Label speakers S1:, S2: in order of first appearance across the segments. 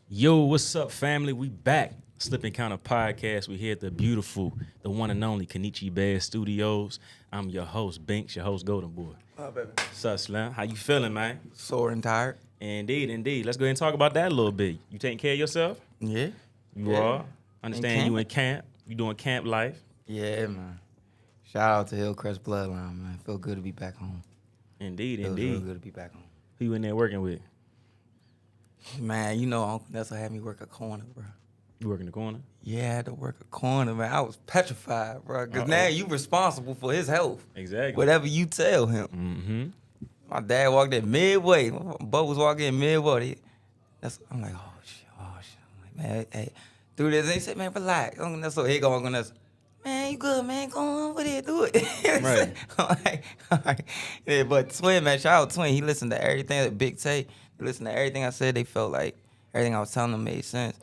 S1: Yo, what's up, family? We back. Slip Encounter Podcast. We here at the beautiful, the one and only Kenichi Bear Studios. I'm your host, BINK, your host, GOLDENBOy.
S2: Oh, baby.
S1: What's up, Slim? How you feeling, man?
S2: Sore and tired.
S1: Indeed. Let's go ahead and talk about that a little bit. You taking care of yourself?
S2: Yeah.
S1: You are? Understand you in camp. You doing camp life?
S2: Yeah, man. Shout out to Hillcrest Bloodline, man. Feel good to be back home.
S1: Indeed.
S2: Feels real good to be back home.
S1: Who you in there working with?
S2: Man, you know Uncle Nessa had me work a corner, bro.
S1: You working the corner?
S2: Yeah, I had to work a corner, man. I was petrified, bro. Because now you responsible for his health.
S1: Exactly.
S2: Whatever you tell him.
S1: Mm-hmm.
S2: My dad walked in midway. My boat was walking in midway. I'm like, oh, shit. I'm like, man, hey, do this. And he said, man, relax. Uncle Nessa, here go Uncle Nessa. Man, you good, man. Go on over there, do it.
S1: Right.
S2: I'm like, all right. Yeah, but Twin, man, shout out Twin. He listened to everything that Big Tay. He listened to everything I said. They felt like everything I was telling them made sense.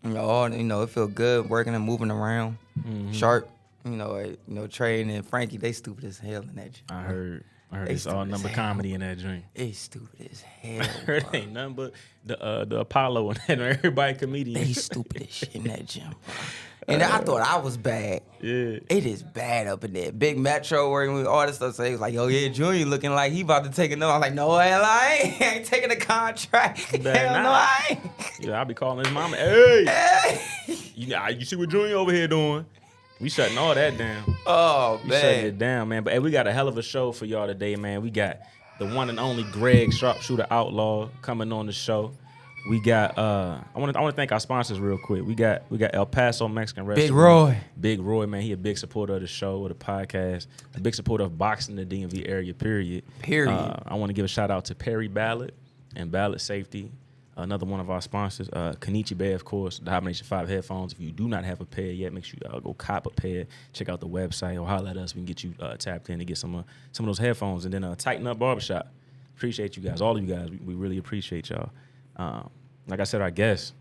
S2: It felt good working and moving around. Mm-hmm. Sharp, Trey and Frankie, they stupid as hell in that gym.
S1: I heard it's all number comedy in that joint.
S2: They stupid as hell.
S1: I heard it ain't nothing but the Apollo and everybody comedian.
S2: They stupid as shit in that gym, bro. And I thought I was bad.
S1: Yeah.
S2: It is bad up in there. Big Metro working with all this stuff. So he was like, yo, yeah, Junior looking like he about to take another. I'm like, no, hell, I ain't taking a contract. Hell no, I ain't.
S1: Yeah, I'll be calling his mama. Hey.
S2: Hey.
S1: You see what Junior over here doing? We shutting all that down.
S2: Oh, man.
S1: We shutting it down, man. But hey, we got a hell of a show for y'all today, man. We got the one and only GREG Sharpshooter Outlaw coming on the show. We got I want to thank our sponsors real quick. We got El Paso Mexican Restaurant. Big Roy, man. He a big supporter of the show, of the podcast, a big supporter of boxing in the DMV area, period. I want to give a shout out to Perry Ballot and Ballot Safety, another one of our sponsors. Kenichi Bear, of course, the HYBERNATION 5 headphones. If you do not have a pair yet, make sure you go cop a pair. Check out the website or holler at us. We can get you tapped in to get some of those headphones. And then Tighten Up Barbershop. Appreciate you guys, all of you guys. We really appreciate y'all. Like I said, our guest,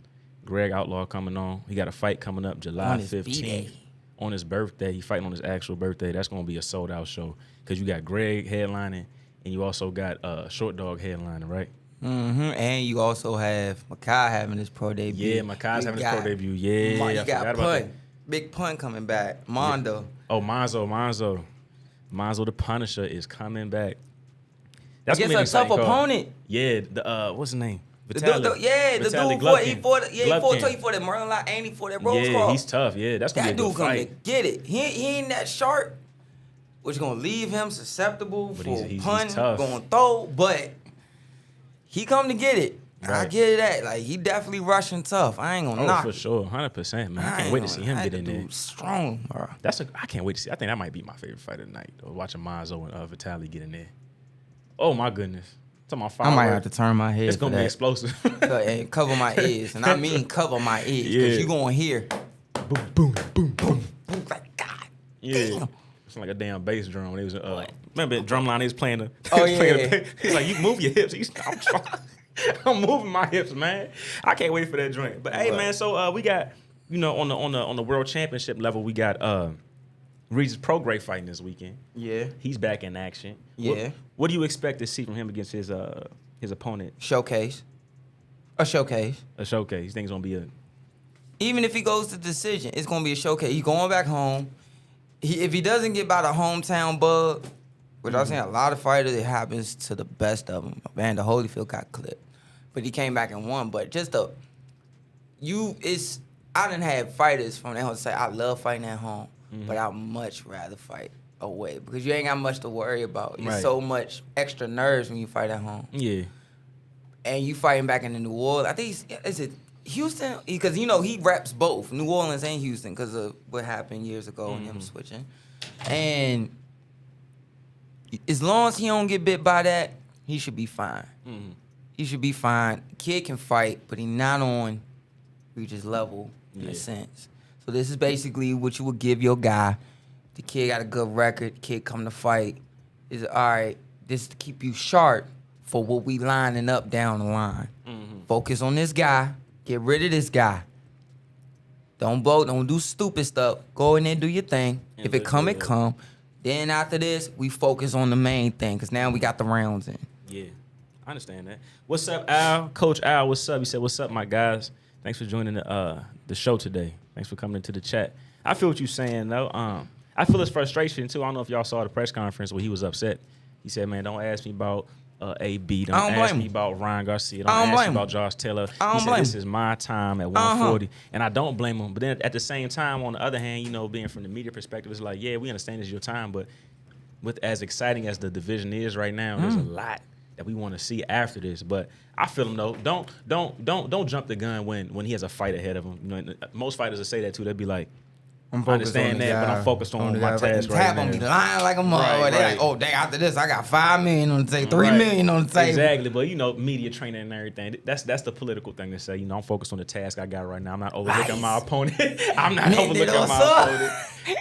S1: GREG Outlaw, coming on. He got a fight coming up July 15th. On his birthday. He fighting on his actual birthday. That's going to be a sold-out show because you got GREG headlining and you also got Short Dog headlining, right?
S2: Mm-hmm. And you also have Makai having his pro debut.
S1: Yeah, Makai's having his pro debut. Yeah,
S2: you got Pun. Big Pun coming back. Mondo.
S1: Yeah. Oh, Monzo. Monzo the Punisher is coming back.
S2: That's going to be a tough opponent.
S1: Yeah, what's his name?
S2: The dude fought that Merlin Lot and he fought that Rose Cross.
S1: Yeah, he's tough. Yeah, that's gonna be a good fight.
S2: That dude gonna get it. He ain't that sharp, which is gonna leave him susceptible for punch, going throw. But he come to get it. Right. I get that. Like he definitely rushing tough. I ain't gonna knock.
S1: For sure, 100%, man. I can't wait to see him get in there.
S2: Strong, bro.
S1: I can't wait to see. I think that might be my favorite fight of the night. Watching Monzo and Vitaly get in there. Oh my goodness.
S2: I might have to turn my head.
S1: It's gonna be explosive.
S2: And cover my ears, and I mean cover my ears, because you gonna hear
S1: boom, boom, boom, boom.
S2: Like God,
S1: damn. It's like a damn bass drum. When it was remember Drumline? He was playing the. He's like, you move your hips. I'm moving my hips, man. I can't wait for that joint. But hey, man. So we got on the world championship level, we got Regis Prograis fighting this weekend.
S2: Yeah.
S1: He's back in action.
S2: Yeah.
S1: What do you expect to see from him against his opponent?
S2: Showcase. A showcase.
S1: You think it's going to be
S2: Even if he goes to decision, it's going to be a showcase. He's going back home. If he doesn't get by the hometown bug, which I'm saying a lot of fighters, it happens to the best of them. Man, the Holyfield got clipped. But he came back and won. But I done had fighters from that home say, I love fighting at home. But I'd much rather fight away because you ain't got much to worry about. It's so much extra nerves when you fight at home.
S1: Yeah.
S2: And you fighting back in the New Orleans. I think is it Houston? Because he reps both New Orleans and Houston because of what happened years ago and him switching. And as long as he don't get bit by that, he should be fine. He should be fine. Kid can fight, but he not on Regis level in a sense. So this is basically what you would give your guy. The kid got a good record. Kid come to fight. Is all right. This is to keep you sharp for what we lining up down the line. Focus on this guy. Get rid of this guy. Don't vote. Don't do stupid stuff. Go in there and do your thing. If it come, it come. Then after this, we focus on the main thing because now we got the rounds in.
S1: Yeah. I understand that. What's up, Al? Coach Al, what's up? He said, what's up, my guys? Thanks for joining the show today. Thanks for coming into the chat. I feel what you're saying, though. I feel his frustration, too. I don't know if y'all saw the press conference where he was upset. He said, man, don't ask me about AB. Don't ask me about Ryan Garcia. Don't ask me about Josh Taylor. He said, this is my time at 140. And I don't blame him. But then at the same time, on the other hand, you know, being from the media perspective, it's like, yeah, we understand it's your time. But with as exciting as the division is right now, there's a lot that we want to see after this. But I feel him though. Don't jump the gun when he has a fight ahead of him. You know, most fighters will say that too. They'll be like, I understand that, but I'm focused on my task right now.
S2: Tap on me, lying like a mother. They like, oh, dang, after this, I got $5 million on the table, $3 million on the table.
S1: Exactly, but you know, media training and everything. That's the political thing to say. You know, I'm focused on the task I got right now. I'm not overlooking my opponent. I'm not overlooking my opponent.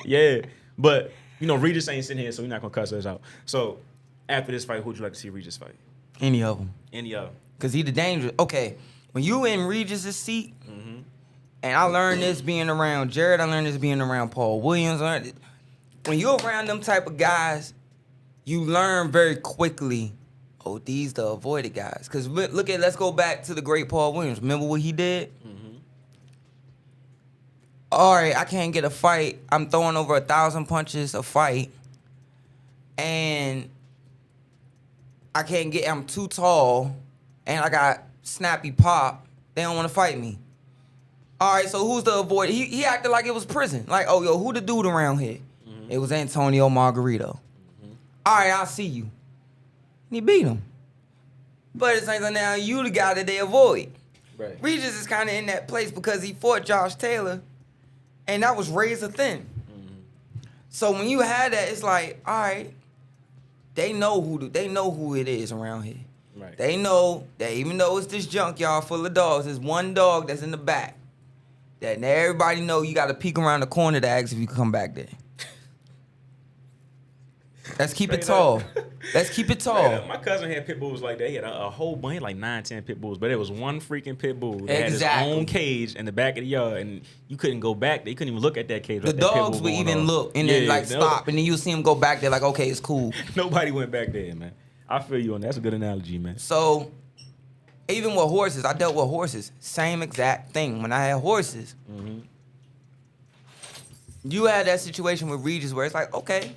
S1: Yeah, but you know, Regis ain't sitting here, so we're not gonna cuss us out. So after this fight, who'd you like to see Regis fight?
S2: Any of them.
S1: Any of them.
S2: Cause he the dangerous. Okay, when you in Regis' seat. And I learned this being around Jared. I learned this being around Paul Williams. When you're around them type of guys, you learn very quickly, oh, these the avoided guys. Because let's go back to the great Paul Williams. Remember what he did? All right, I can't get a fight. I'm throwing over 1,000 punches a fight. And I'm too tall. And I got snappy pop. They don't want to fight me. All right, so who's the avoid? He acted like it was prison. Like, oh, yo, who the dude around here? It was Antonio Margarito. All right, I'll see you. And he beat him. But it's like, now you the guy that they avoid.
S1: Right.
S2: Regis is kind of in that place because he fought Josh Taylor, and that was razor thin. So when you had that, it's like, all right, they know who it is around here.
S1: Right.
S2: They know that even though it's this junkyard full of dogs, there's one dog that's in the back. That everybody know you got to peek around the corner to ask if you can come back there. Let's keep it tall. Let's keep it tall.
S1: My cousin had pit bulls like that. He had a whole bunch, like 9, 10 pit bulls, but it was one freaking pit bull that had his own cage in the back of the yard, and you couldn't go back. They couldn't even look at that cage.
S2: The dogs would even look and then like stop, and then you see them go back there like, okay, it's cool.
S1: Nobody went back there, man. I feel you on that. That's a good analogy, man.
S2: So even with horses, I dealt with horses. Same exact thing. When I had horses, you had that situation with Regis where it's like, okay,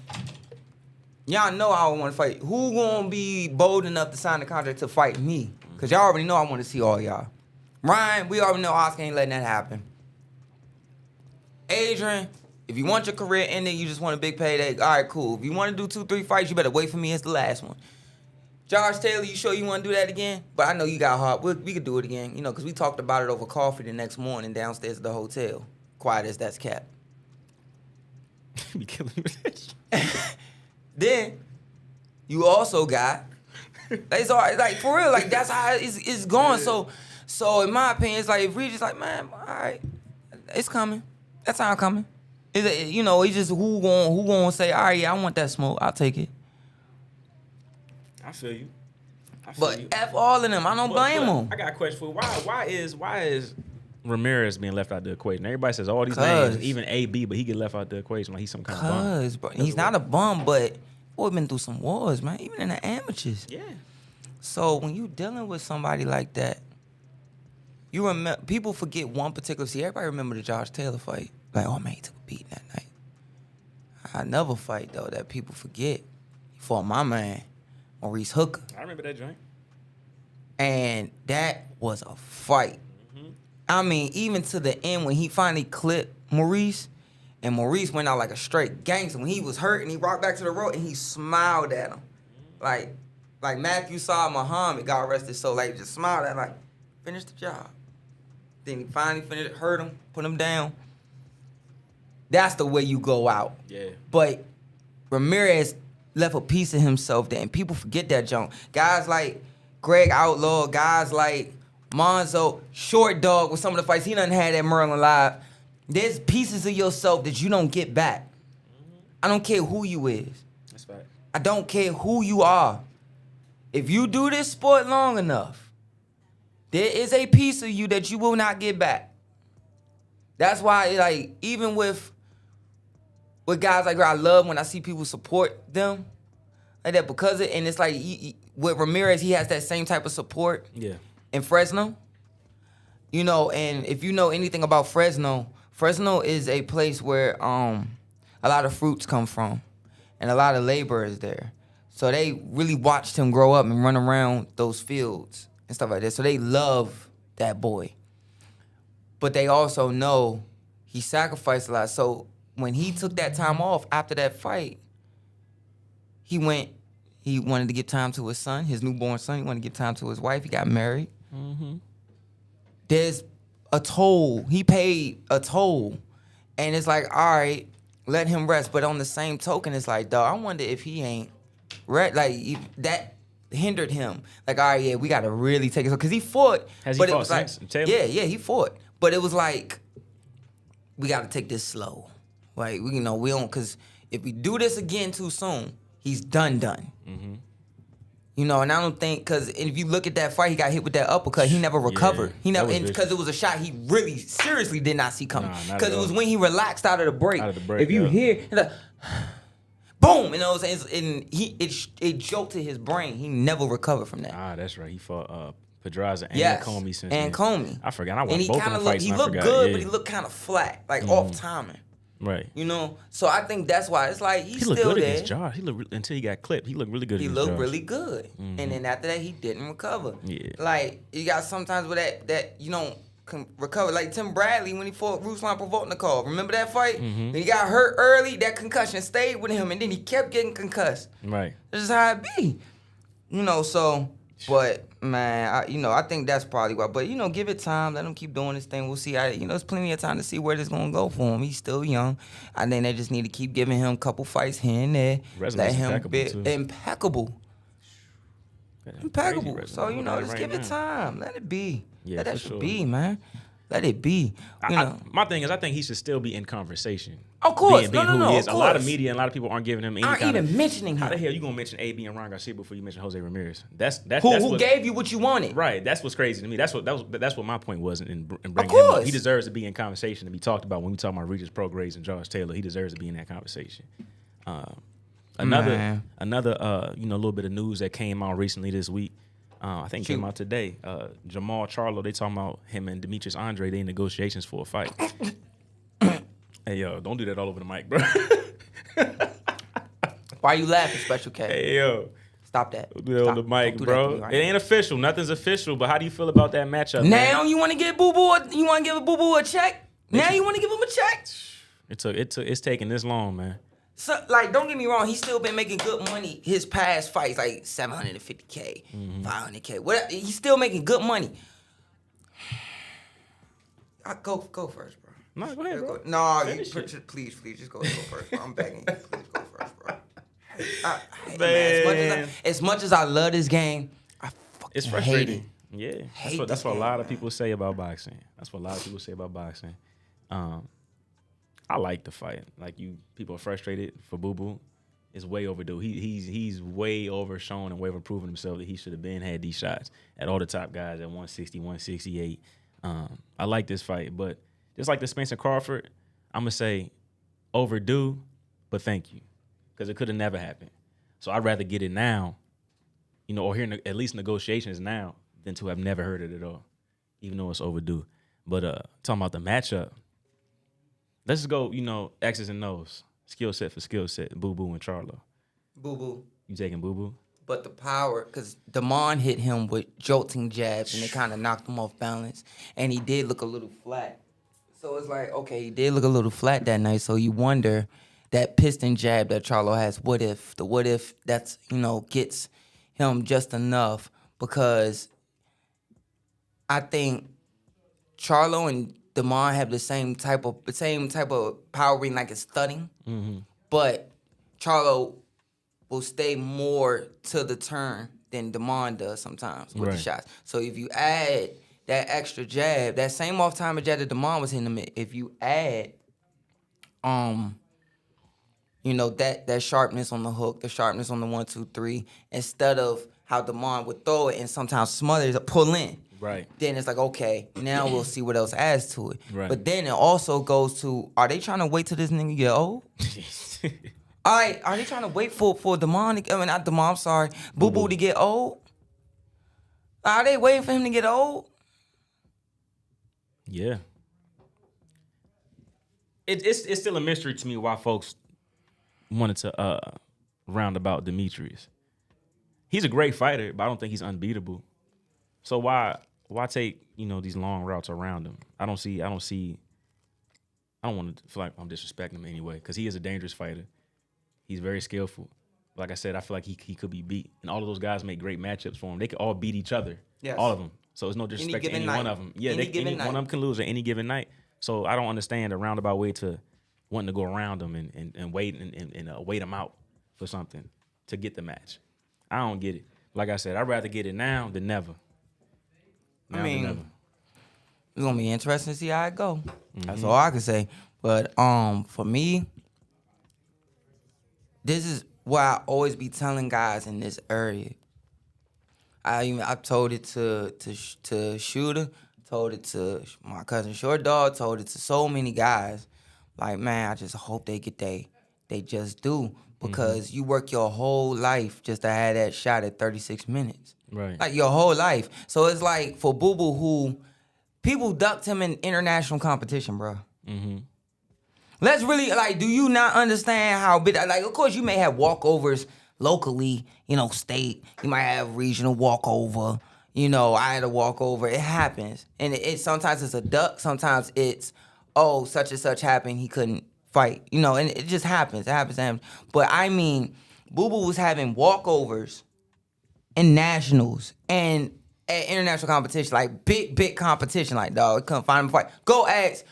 S2: y'all know I don't want to fight. Who gonna be bold enough to sign the contract to fight me? Because y'all already know I want to see all y'all. Ryan, we already know Oscar ain't letting that happen. Adrian, if you want your career ending, you just want a big payday, all right, cool. If you want to do 2, 3 fights, you better wait for me. It's the last one. Josh Taylor, you sure you want to do that again? But I know you got heart. We could do it again, you know, because we talked about it over coffee the next morning downstairs at the hotel. Quiet as that's kept.
S1: You killing me.
S2: Then you also got, it's all right, like for real, like that's how it's going. So in my opinion, it's like if Regis like, man, all right, it's coming. That's how it's coming. You know, it's just who gonna say, all right, yeah, I want that smoke. I'll take it.
S1: I feel you.
S2: But F all of them. I don't blame them.
S1: I got a question for you. Why is Ramirez being left out the equation? Everybody says all these names, even AB, but he get left out the equation like he's some kind of bum.
S2: Bro, he's not a bum, but boy been through some wars, man. Even in the amateurs.
S1: Yeah.
S2: So when you dealing with somebody like that, you remember people forget one particular. See, everybody remember the Josh Taylor fight. Like, oh man, he took a beating that night. Another fight though that people forget. He fought my man, Maurice Hooker.
S1: I remember that joint.
S2: And that was a fight. I mean, even to the end when he finally clipped Maurice, and Maurice went out like a straight gangster. When he was hurt and he rocked back to the road and he smiled at him. Like Matthew saw Muhammad got arrested, so like just smiled at him, like, finish the job. Then he finally finished, hurt him, put him down. That's the way you go out.
S1: Yeah.
S2: But Ramirez left a piece of himself there, and people forget that junk. Guys like GREG Outlaw, guys like Monzo, Short Dog with some of the fights he done had at Merlin Live. There's pieces of yourself that you don't get back. I don't care who you is.
S1: That's right.
S2: I don't care who you are. If you do this sport long enough, there is a piece of you that you will not get back. That's why, like, even with guys like her, I love when I see people support them like that because and it's like with Ramirez, he has that same type of support.
S1: Yeah.
S2: In Fresno, you know, and if you know anything about Fresno, Fresno is a place where a lot of fruits come from, and a lot of labor is there. So they really watched him grow up and run around those fields and stuff like that. So they love that boy. But they also know he sacrificed a lot. So when he took that time off after that fight, he wanted to give time to his son, his newborn son. He wanted to give time to his wife. He got married. Mm-hmm. There's a toll. He paid a toll. And it's like, all right, let him rest. But on the same token, it's like, dog, I wonder if he ain't that hindered him. Like, all right, yeah, we got to really take it. Because he fought.
S1: Has
S2: but
S1: he
S2: it
S1: fought
S2: was
S1: since?
S2: like, yeah, he fought. But it was like, we got to take this slow. Like, we don't, because if we do this again too soon, he's done. Mm-hmm. You know, and I don't think, because if you look at that fight, he got hit with that uppercut. He never recovered. He never, because it was a shot he really seriously did not see coming. Because it was when he relaxed out of the break. If you hear, like, boom, you know what I'm saying? And it jolted his brain. He never recovered from that.
S1: Ah, that's right. He fought Pedraza and Comey since
S2: and Comey.
S1: I forgot. I watched both of the fights.
S2: He looked good, but he looked kind of flat, like off timing.
S1: Right.
S2: You know, so I think that's why it's like he
S1: looked
S2: still
S1: good
S2: there.
S1: Against Josh. He looked until he got clipped. He looked really good.
S2: He looked really good, and then after that, he didn't recover. Yeah. Like you got sometimes with that you don't recover. Like Tim Bradley when he fought Ruslan Provodnikov. Remember that fight? Mm-hmm. He got hurt early. That concussion stayed with him, and then he kept getting concussed. Right. This is how it be. You know. So, but man, I think that's probably why. But give it time. Let him keep doing this thing. We'll see. There's plenty of time to see where this gonna go for him. He's still young. I think they just need to keep giving him a couple fights here and there.
S1: Resume's impeccable.
S2: Impeccable. So just give it time. Let it be. Yeah, let that shit be, man. Let it be.
S1: My thing is, I think he should still be in conversation.
S2: Of course,
S1: being who he is. A lot of media and a lot of people aren't giving him any
S2: aren't even mentioning him.
S1: How the hell you gonna mention AB and Ron Garcia before you mention Jose Ramirez? That's
S2: who gave you what you wanted.
S1: Right. That's what's crazy to me. That's what my point was in bringing him up. He deserves to be in conversation to be talked about when we talk about Regis Prograis and Josh Taylor. He deserves to be in that conversation. Another little bit of news that came out recently this week. I think it came out today. Jamal Charlo, they talking about him and Demetrius Andre. They in negotiations for a fight. Hey, yo, don't do that all over the mic, bro.
S2: Why you laughing, Special K?
S1: Hey, yo.
S2: Stop that.
S1: Don't do that on the mic, bro. It ain't official. Nothing's official, but how do you feel about that matchup,
S2: now you want to give Boo-Boo a Boo-Boo a check? Now you want to give him a check?
S1: It's taking this long, man.
S2: So, like, don't get me wrong. He's still been making good money. His past fights, like $750K, $500K. Whatever. He's still making good money. Go first, bro.
S1: No, go ahead, bro.
S2: No, please, just go first, bro. I'm begging you. Please go first, bro. Man, as much as I love this game, I fucking hate it.
S1: Yeah, that's what a lot of people say about boxing. I like the fight. Like people are frustrated for Boo Boo. It's way overdue. He's way overshown and way overproven himself that he should have had these shots at all the top guys at 160, 168. I like this fight, but just like the Spencer Crawford, I'm gonna say overdue, but thank you, because it could have never happened. So I'd rather get it now, or hear at least negotiations now than to have never heard it at all, even though it's overdue. But talking about the matchup. Let's just go, X's and O's. Skill set for skill set. Boo Boo and Charlo.
S2: Boo Boo.
S1: You taking Boo Boo?
S2: But the power, because Damon hit him with jolting jabs, and it kind of knocked him off balance. And he did look a little flat. So it's like, okay, he did look a little flat that night. So you wonder, that piston jab that Charlo has, what if that's, gets him just enough? Because I think Charlo and Damon have the same type of power rating, like it's stunning, but Charlo will stay more to the turn than Damon does sometimes with the shots. So if you add that extra jab, that same off-timer jab that Damon was hitting him, if you add, that sharpness on the hook, the sharpness on the 1, 2, 3, instead of how Damon would throw it and sometimes smother it, pull in.
S1: Right. Then
S2: it's like, okay, now we'll see what else adds to it.
S1: Right.
S2: But then it also goes to, are they trying to wait till this nigga get old? All right, are they trying to wait for Damon? Not Damon. I'm sorry, Boo Boo to get old. Are they waiting for him to get old?
S1: Yeah. It's still a mystery to me why folks wanted to round about Demetrius. He's a great fighter, but I don't think he's unbeatable. So why take, these long routes around him? I don't want to feel like I'm disrespecting him anyway, because he is a dangerous fighter. He's very skillful. Like I said, I feel like he could be beat. And all of those guys make great matchups for him. They could all beat each other. Yes. All of them. So it's no disrespect to any one of them. Yeah, one of them can lose at any given night. So I don't understand the roundabout way to wanting to go around them and wait and wait them out for something to get the match. I don't get it. Like I said, I'd rather get it now than never.
S2: It's gonna be interesting to see how it go. Mm-hmm. That's all I can say. But for me, this is what I always be telling guys in this area. I told it to Shooter, told it to my cousin Short Dog, told it to so many guys. Like, man, I just hope they get they just do. Because you work your whole life just to have that shot at 36 minutes.
S1: Right.
S2: Like, your whole life. So it's like for Boo Boo, who people ducked him in international competition, bro. Mm-hmm. Let's really, do you not understand how big, of course you may have walkovers locally, state. You might have regional walkover. I had a walkover. It happens. And it sometimes it's a duck. Sometimes it's, such and such happened. He couldn't fight. And it just happens. It happens. But Boo Boo was having walkovers in nationals and at international competition, like big competition. Like, dog, couldn't find him a fight. Go ask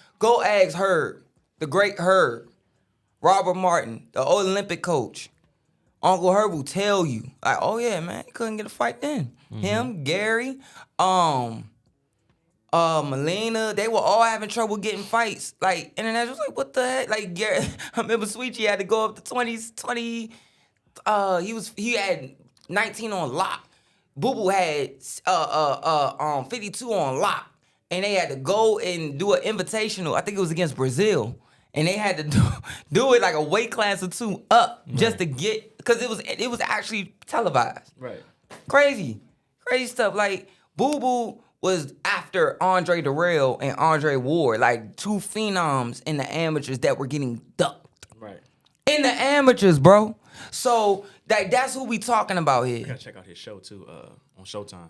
S2: Herb, the great Herb, Robert Martin, the Olympic coach. Uncle Herb will tell you, like, oh yeah, man, he couldn't get a fight then. Mm-hmm. Him, Gary, Melina, they were all having trouble getting fights. Like, international was like, what the heck? Like, Gary, I remember Sweetie had to go up to 20, he had 19 on lock. Boo Boo had 52 on lock. And they had to go and do an invitational. I think it was against Brazil. And they had to do it like a weight class or two up just to get, because it was actually televised.
S1: Right.
S2: Crazy stuff. Like, Boo Boo was after Andre Darrell and Andre Ward, like two phenoms in the amateurs that were getting ducked.
S1: Right.
S2: In the amateurs, bro. So that's who we talking about here.
S1: I gotta check out his show too, on Showtime.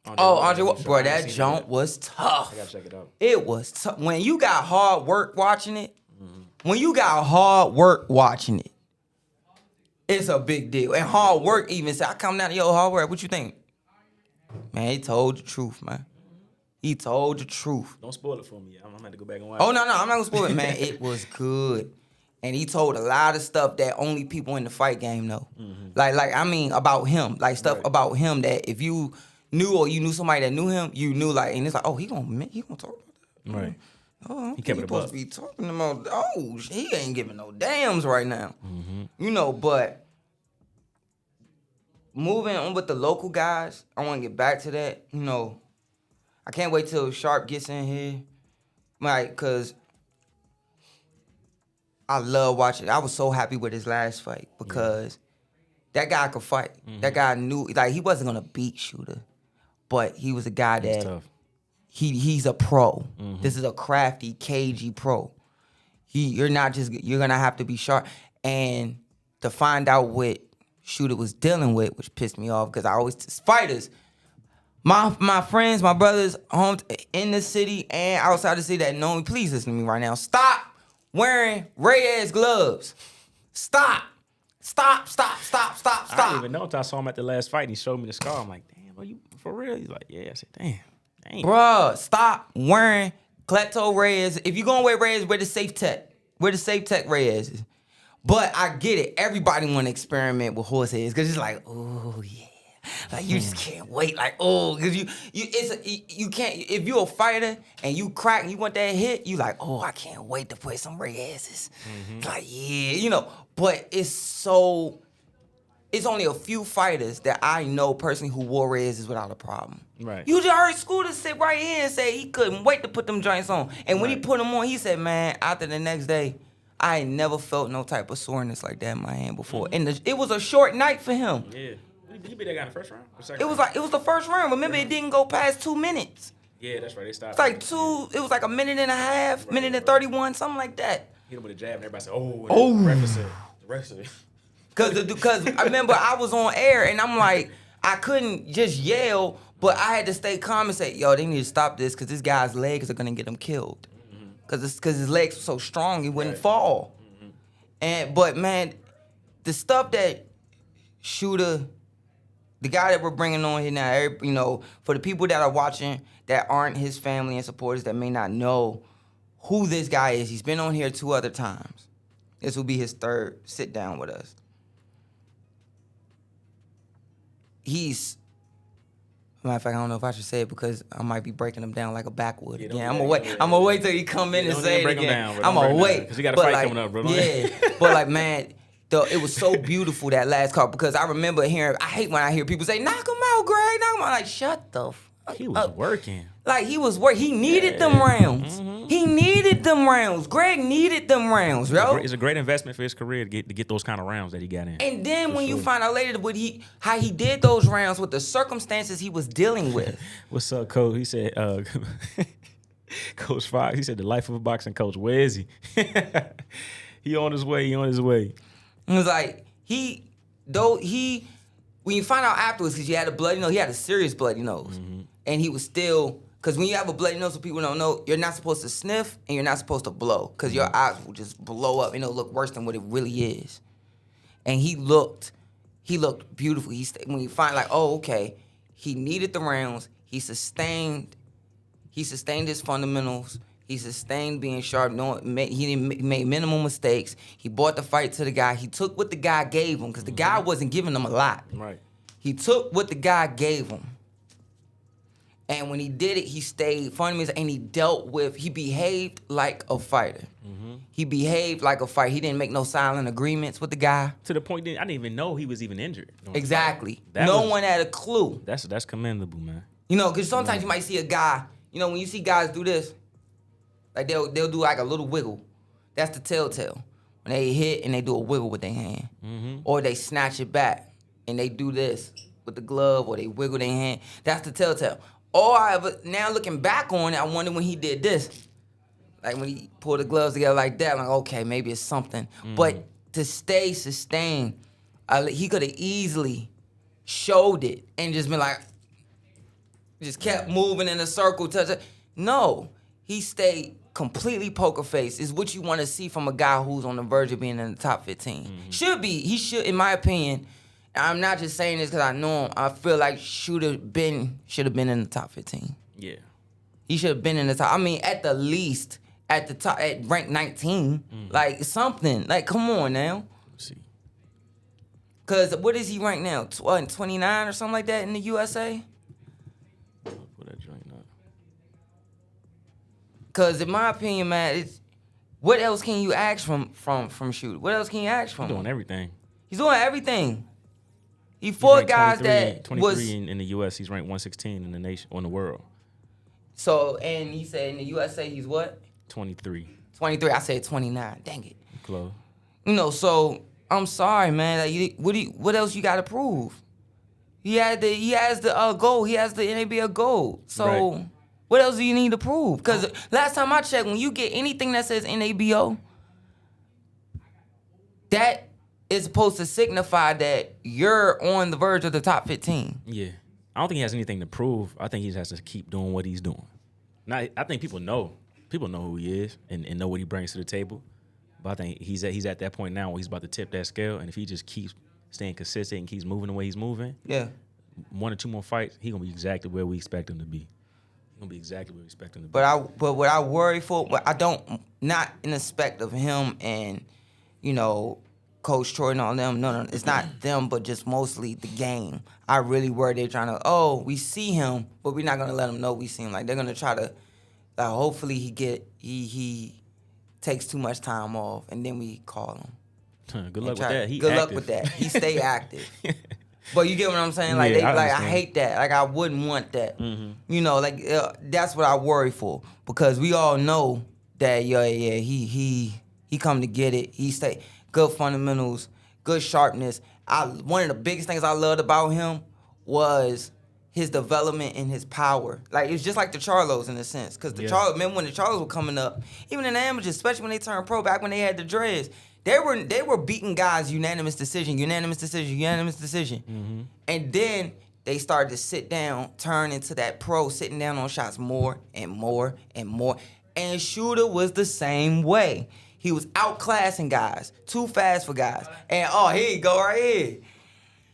S2: Andre Ward, bro, that jump was tough.
S1: I gotta check it out.
S2: It was tough. When you got hard work watching it, it's a big deal. And hard work even said, I come down to your hard work. What you think? Man, he told the truth, man. He told the truth.
S1: Don't spoil it for me. I'm gonna have to go back and watch
S2: it. Oh, no, I'm not gonna spoil it, man. It was good. And he told a lot of stuff that only people in the fight game know. Mm-hmm. About him. Like, stuff about him that if you knew or you knew somebody that knew him, you knew, like, and it's like, oh, he gonna talk about that.
S1: Right.
S2: Oh,
S1: he kept it
S2: supposed to be talking about, he ain't giving no dams right now. Mm-hmm. But moving on with the local guys, I want to get back to that. I can't wait till Sharp gets in here. Like, because I love watching. I was so happy with his last fight because that guy could fight. Mm-hmm. That guy knew, like, he wasn't going to beat Shooter, but he was a guy that
S1: tough.
S2: He's a pro. Mm-hmm. This is a crafty, cagey pro. You're going to have to be sharp. And to find out what Shooter was dealing with, which pissed me off, because I always, fighters, my friends, my brothers, home in the city and outside the city that know me, please listen to me right now. Stop wearing Reyes gloves. Stop. I
S1: didn't even know until I saw him at the last fight and he showed me the scar. I'm like, damn, are you for real? He's like, yeah. I said, damn.
S2: Bruh, stop wearing Cleto Reyes. If you're going to wear Reyes, wear the Safe Tech. Wear the Safe Tech Reyes. But I get it. Everybody want to experiment with horse heads because it's like, oh, yeah. Like, you just can't wait. Like, because you can't. If you're a fighter and you crack and you want that hit, you like, oh, I can't wait to put some Reyes. Mm-hmm. Like, yeah, But it's only a few fighters that I know personally who wore Reyes without a problem.
S1: Right.
S2: You just heard Scooter sit right here and say he couldn't wait to put them joints on. And when he put them on, he said, man, after the next day, I ain't never felt no type of soreness like that in my hand before. And it was a short night for him.
S1: Yeah. He beat that guy in the first round? Or second
S2: It was
S1: round?
S2: it was the first round. Remember, it didn't go past 2 minutes.
S1: Yeah, that's right. They stopped.
S2: It's like it was like a minute and a half, minute and 31, something like that.
S1: Hit him with a jab, and everybody said, "Oh." The ref said.
S2: Because I remember I was on air, and I'm like, I couldn't just yell, but I had to stay calm and say, "Yo, they need to stop this because this guy's legs are gonna get him killed." Because his legs were so strong, he wouldn't fall. But man, the stuff that Shooter, the guy that we're bringing on here now, for the people that are watching that aren't his family and supporters that may not know who this guy is, he's been on here 2 other times. This will be his 3rd sit down with us. Matter of fact, I don't know if I should say it because I might be breaking him down like a backwood again. I'm gonna wait till he come in and say it again. I'm gonna wait
S1: because he got a fight coming up, bro.
S2: Yeah, but man, it was so beautiful that last card because I remember hearing. I hate when I hear people say, "Knock him out, Greg." Knock him out. Like, shut the fuck
S1: He was working.
S2: Like, he was working. He needed them rounds. He needed them rounds. Greg needed them rounds, bro.
S1: It's a great investment for his career to get those kind of rounds that he got in.
S2: And then when you find out later how he did those rounds with the circumstances he was dealing with.
S1: What's up, Coach? He said, Coach Fox, he said, the life of a boxing coach. Where is he? He on his way. It
S2: was like, when you find out afterwards, because he had a bloody nose, he had a serious bloody nose. And he was still, because when you have a bloody nose, so people don't know, you're not supposed to sniff and you're not supposed to blow, because your eyes will just blow up and it'll look worse than what it really is. And he looked beautiful. When you find like, oh, okay, he needed the rounds. He sustained his fundamentals. He sustained being sharp. He made minimal mistakes. He brought the fight to the guy. He took what the guy gave him, because the guy wasn't giving him a lot.
S1: Right.
S2: He took what the guy gave him. And when he did it, he stayed fundamentals, and he behaved like a fighter. He behaved like a fighter. He didn't make no silent agreements with the guy.
S1: To the point that I didn't even know he was even injured.
S2: Exactly. No one had a clue.
S1: That's commendable, man.
S2: Because sometimes you might see a guy, when you see guys do this, like they'll do like a little wiggle. That's the telltale. When they hit and they do a wiggle with their hand. Or they snatch it back and they do this with the glove, or they wiggle their hand. That's the telltale. Now looking back on it, I wonder when he did this. Like when he pulled the gloves together like that, like, okay, maybe it's something. But to stay sustained, he could have easily showed it and just been like, just kept moving in a circle. No, he stayed completely poker face. Is what you want to see from a guy who's on the verge of being in the top 15. He should, in my opinion. I'm not just saying this because I know him. I feel like should have been in the top 15.
S1: Yeah.
S2: He should have been in the top. I mean, at the least, at the top, at rank 19. Like, something. Like, come on now.
S1: Let's see.
S2: Because what is he ranked now? 29 or something like that in the USA?
S1: I'll put that joint up.
S2: Because in my opinion, man, what else can you ask from Shooter? What else can you ask from him?
S1: He's doing everything.
S2: He's doing everything. He fought guys that
S1: 23
S2: was
S1: in the U.S. He's ranked 116 in the nation, on the world.
S2: So, and he said in the USA he's what?
S1: 23.
S2: 23. I said 29. Dang it.
S1: Close.
S2: So I'm sorry, man. Like, what else you got to prove? He has the gold. He has the NABL gold. So
S1: Right.
S2: What else do you need to prove? Because last time I checked, when you get anything that says NABO, that is supposed to signify that you're on the verge of the top 15.
S1: Yeah. I don't think he has anything to prove. I think he just has to keep doing what he's doing. Now, I think people know who he is and know what he brings to the table. But I think he's at that point now where he's about to tip that scale. And if he just keeps staying consistent and keeps moving the way he's moving,
S2: yeah,
S1: 1 or 2 more fights, he's gonna be exactly where we expect him to be. He's gonna be exactly where we expect him to be.
S2: But what I worry for, I don't, not in respect of him and, Coach Troy and all them. No, it's not them, but just mostly the game. I really worry they're trying to, we see him, but we're not gonna let them know we see him. Like, they're gonna try to, hopefully he takes too much time off, and then we call him.
S1: Good luck with that.
S2: Good luck with that. He stay active. But you get what I'm saying? Like,
S1: Yeah,
S2: I hate that. Like, I wouldn't want that. That's what I worry for, because we all know that he He come to get it. He stay good fundamentals, good sharpness. One of the biggest things I loved about him was his development and his power. Like, it's just like the Charlos in a sense. Because remember when the Charlos were coming up, even in the amateurs, especially when they turned pro, back when they had the dreads, they were beating guys unanimous decision. Mm-hmm. And then they started to sit down, turn into that pro, sitting down on shots more and more and more. And Shooter was the same way. He was outclassing guys, too fast for guys. And, here you go right here.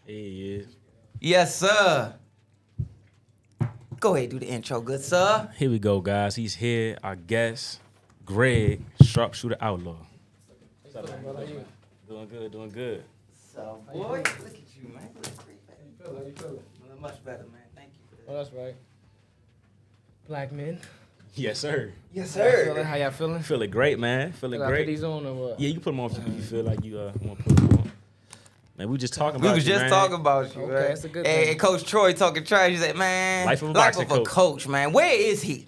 S1: He is.
S2: Yes, sir. Go ahead, do the intro, good sir.
S1: Here we go, guys. He's here, our guest, Greg, Sharpshooter Outlaw. What's up, man? How are you? Doing good.
S2: So, boy, look at you, man. You look great, man.
S3: How you feeling?
S2: Much better, man. Thank you for that.
S3: Oh, that's right. Black men.
S1: Yes, sir.
S2: Yes, sir.
S3: How y'all feeling?
S1: Feeling great, man. Feeling
S3: Did I
S1: great.
S3: put these on or what?
S1: Yeah, you put them on if you feel like you want to put them on. Man, we just talking about
S2: We was just
S1: man.
S2: talking about you,
S3: Okay,
S2: man.
S3: that's a good
S2: Hey,
S3: thing.
S2: Coach Troy talking trash. He said, man,
S1: Life of a boxing
S2: coach, man. Where is he?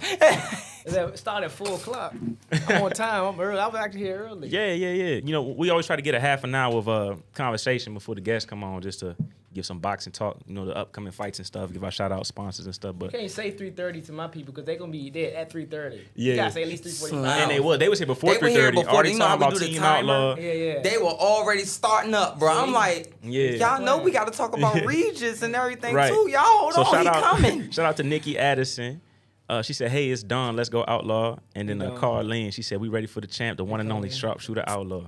S3: It started at 4 o'clock. I'm on time. I'm early. I was actually here early.
S1: Yeah. You know, we always try to get a half an hour of conversation before the guests come on, just to give some boxing talk. You know, the upcoming fights and stuff. Give our shout out sponsors and stuff. But
S3: You can't say 3:30 to my people because they're gonna be there at 3:30.
S1: Yeah.
S3: You gotta say at least 3:45.
S1: and they was here before
S2: They were here
S1: 3:30.
S2: before.
S1: Already
S2: You know how
S1: talking
S2: we
S1: about
S2: do the
S1: Team
S2: timer?
S1: Outlaw.
S3: Yeah.
S2: They were already starting up, bro. I'm like,
S1: Yeah.
S2: y'all know we got to talk about Regis and everything,
S1: Right.
S2: too. Y'all hold
S1: So
S2: on, he coming.
S1: shout out to Nikki Addison. She said, "Hey, it's Don. Let's go Outlaw." And then Carlene, she said, "We ready for the champ, the one and only Sharpshooter Outlaw."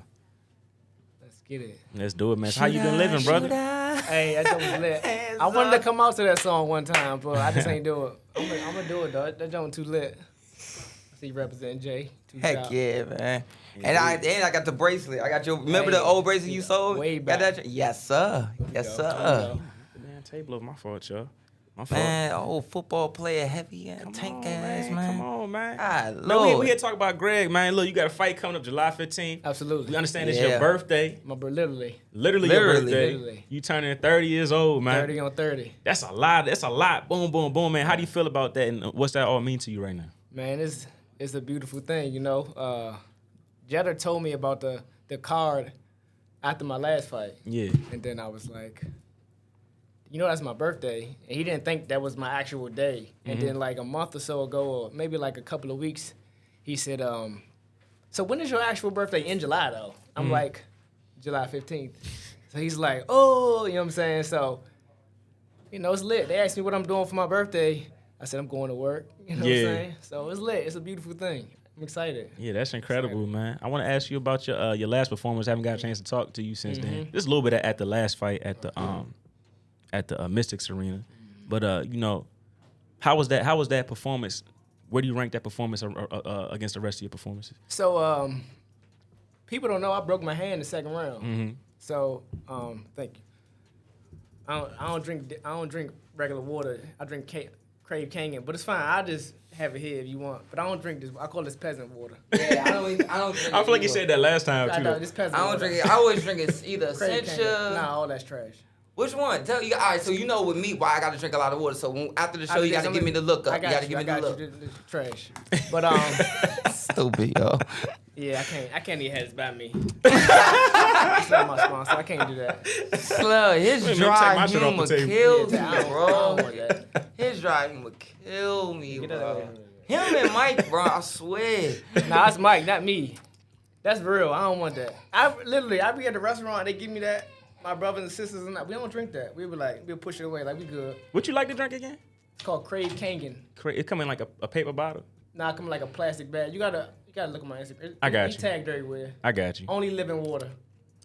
S3: Let's get it.
S1: Let's do it, man. So how you been living, brother?
S3: Hey, that joke was lit.
S2: Hands
S3: I wanted
S2: up.
S3: to come out to that song one time, but I just ain't do it. I'm gonna do it though. That joke too lit. I see you representing Jay.
S2: Heck yeah, man. And I got the bracelet. I got remember the
S3: Hey,
S2: old bracelet you sold?
S3: way
S2: Got
S3: back.
S2: that? Yes, sir. Yes,
S3: go.
S2: sir.
S1: Man, table over my fault, y'all. My fault.
S2: Man, old football player, heavy and tank ass, man.
S1: Come on, man.
S2: Ah,
S1: Man,
S2: Lord.
S1: we here to talk about Greg, man. Look, you got a fight coming up July 15th.
S3: Absolutely.
S1: We understand it's
S2: Yeah.
S1: your birthday.
S3: My bro, literally
S1: Literally your birthday.
S3: Literally.
S1: You turning 30 years old, man.
S3: 30 on 30.
S1: That's a lot. That's a lot. Boom, boom, boom, man. How do you feel about that, and what's that all mean to you right now?
S3: Man, it's a beautiful thing, you know. Jetta told me about the card after my last fight.
S1: Yeah.
S3: And then I was like, you know, that's my birthday. And he didn't think that was my actual day. And then like a month or so ago, or maybe like a couple of weeks, he said, so when is your actual birthday? In July, though. I'm like, July 15th. So he's like, oh, you know what I'm saying? So, you know, it's lit. They asked me what I'm doing for my birthday. I said, I'm going to work. You know what I'm saying? So it's lit. It's a beautiful thing. I'm excited.
S1: Yeah, that's incredible, man. I want to ask you about your last performance. I haven't got a chance to talk to you since then. Just a little bit at the last fight at the Mystics Arena, but you know, how was that performance? Where do you rank that performance against the rest of your performances?
S3: So, people don't know I broke my hand in the second round. So, thank you. I don't drink regular water. I drink Crave Kangen, but it's fine. I just have it here if you want. But I don't drink this. I call this peasant water.
S2: Yeah, I don't drink
S1: I feel like you said that last time
S3: I
S1: too.
S3: know, this peasant
S2: I don't
S3: water.
S2: drink it. I always drink it either
S3: Crave Kangen.
S2: Essentia.
S3: Nah, all that's trash.
S2: Which one? Tell you. All right, so you know with me why I got to drink a lot of water. So after the show, you got to give me the look up. You got to give me the look.
S3: This trash. But
S2: Stupid, yo.
S3: yeah, I can't eat heads by me. It's not my sponsor. I can't do that.
S2: Slug, his
S1: Wait a minute,
S2: dry
S1: take my shit off
S2: humor
S1: the table.
S2: kills
S3: Yeah, I
S2: me,
S3: don't
S2: bro.
S3: want that.
S2: His dry humor kill me,
S3: Get that
S2: bro.
S3: out of here.
S2: Him and Mike, bro, I swear.
S3: Nah, that's Mike, not me. That's real. I don't want that. I be at the restaurant. They give me that. My brothers and sisters and we don't drink that. We'll push it away. Like we good.
S1: What you like to drink again?
S3: It's called Crave Kangen.
S1: It come in like a paper bottle.
S3: Nah, it come in like a plastic bag. You gotta look at my Instagram.
S1: I got
S3: He
S1: you.
S3: tagged everywhere.
S1: I got you.
S3: Only living water.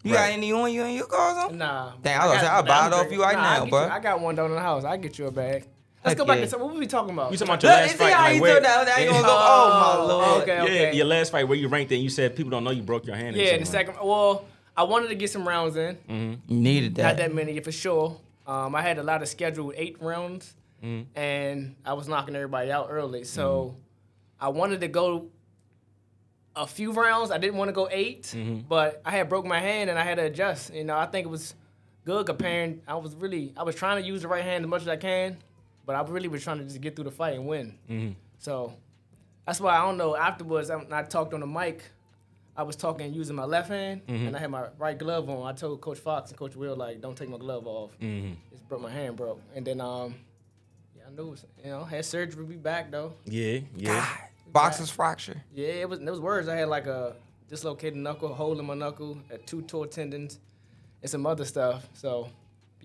S2: You got any on you in your cars on?
S3: Nah.
S2: Dang, I was gonna say, I'll buy it off you right now, bro.
S3: I got one down in the house. I'll get you a bag. Let's
S2: Heck
S3: go back
S2: yeah.
S3: to what we talking about?
S1: You talking about your last
S2: See
S1: fight?
S2: how
S1: Like
S2: he
S1: where,
S2: threw that? Now you gonna go, oh my lord.
S3: Okay,
S1: yeah,
S3: okay.
S1: your last fight where you ranked it and you said people don't know you broke your hand.
S3: Yeah, the second. Well, I wanted to get some rounds in.
S2: You needed
S3: Not
S2: that.
S3: that many, for sure. I had a lot of scheduled 8 rounds, and I was knocking everybody out early. So I wanted to go a few rounds. I didn't want to go 8, but I had broke my hand and I had to adjust. You know, I think it was good comparing. I was trying to use the right hand as much as I can, but I really was trying to just get through the fight and win. So that's why I don't know. Afterwards, I talked on the mic. I was talking using my left hand, and I had my right glove on. I told Coach Fox and Coach Will, like, don't take my glove off. Just broke my hand, broke. And then, yeah, I knew, had surgery, be back, though.
S1: Yeah.
S2: God, boxer's fracture.
S3: Yeah, it was worse. I had, like, a dislocated knuckle, a hole in my knuckle, 2 tore tendons, and some other stuff. So,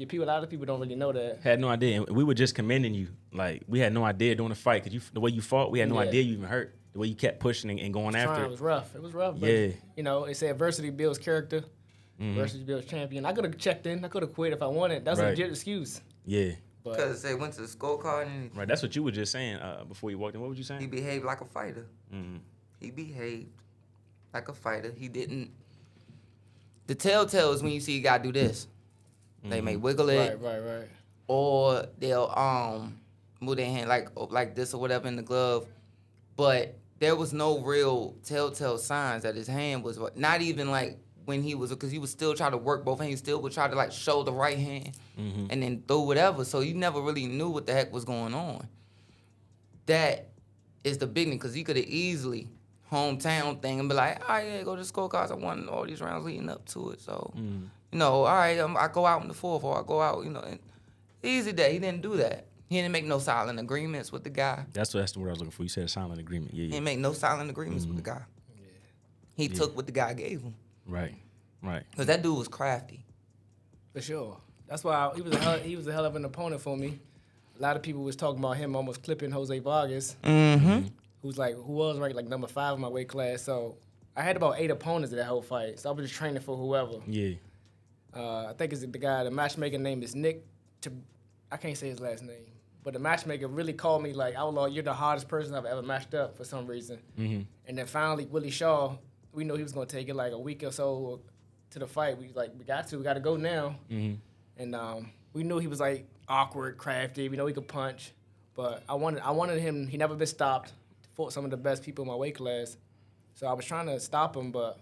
S3: a lot of people don't really know that.
S1: Had no idea. And we were just commending you. Like, we had no idea during the fight. Because the way you fought, we had no idea you even hurt. The way you kept pushing and going after
S3: It was rough. It was rough. But, they say adversity builds character. Adversity builds champion. I could have checked in. I could have quit if I wanted. That's a legit excuse.
S1: Yeah.
S2: Because they went to the scorecard and
S1: right. That's what you were just saying before you walked in. What were you saying?
S2: he behaved like a fighter. He behaved like a fighter. He didn't. The telltale is when you see a guy do this. They may wiggle it.
S3: Right.
S2: Or they'll move their hand like this or whatever in the glove. But there was no real telltale signs that his hand was not even like when he was, because he was still trying to work both hands. He still would try to like show the right hand and then throw whatever. So you never really knew what the heck was going on. That is the big thing, because he could have easily hometown thing and be like, all right, yeah, go to the scorecards. I won all these rounds leading up to it. So, all right, I go out in the fourth, or I go out, and easy day. He didn't do that. He didn't make no silent agreements with the guy.
S1: That's the word I was looking for. You said a silent agreement. Yeah.
S2: He didn't make no silent agreements with the guy.
S3: Yeah.
S2: He took what the guy gave him.
S1: Right.
S2: Because that dude was crafty.
S3: For sure. That's why he was a hell of an opponent for me. A lot of people was talking about him almost clipping Jose Vargas, who was ranked like number 5 in my weight class. So I had about 8 opponents in that whole fight. So I was just training for whoever. Yeah. I think it's the guy. The matchmaker name is Nick. I can't say his last name, but the matchmaker really called me like, Outlaw, you're the hardest person I've ever matched up for some reason. And then finally, Willie Shaw, we know he was gonna take it like a week or so to the fight. We got to go now. And we knew he was like awkward, crafty. We know he could punch, but I wanted him. He never been stopped. Fought some of the best people in my weight class, so I was trying to stop him, but.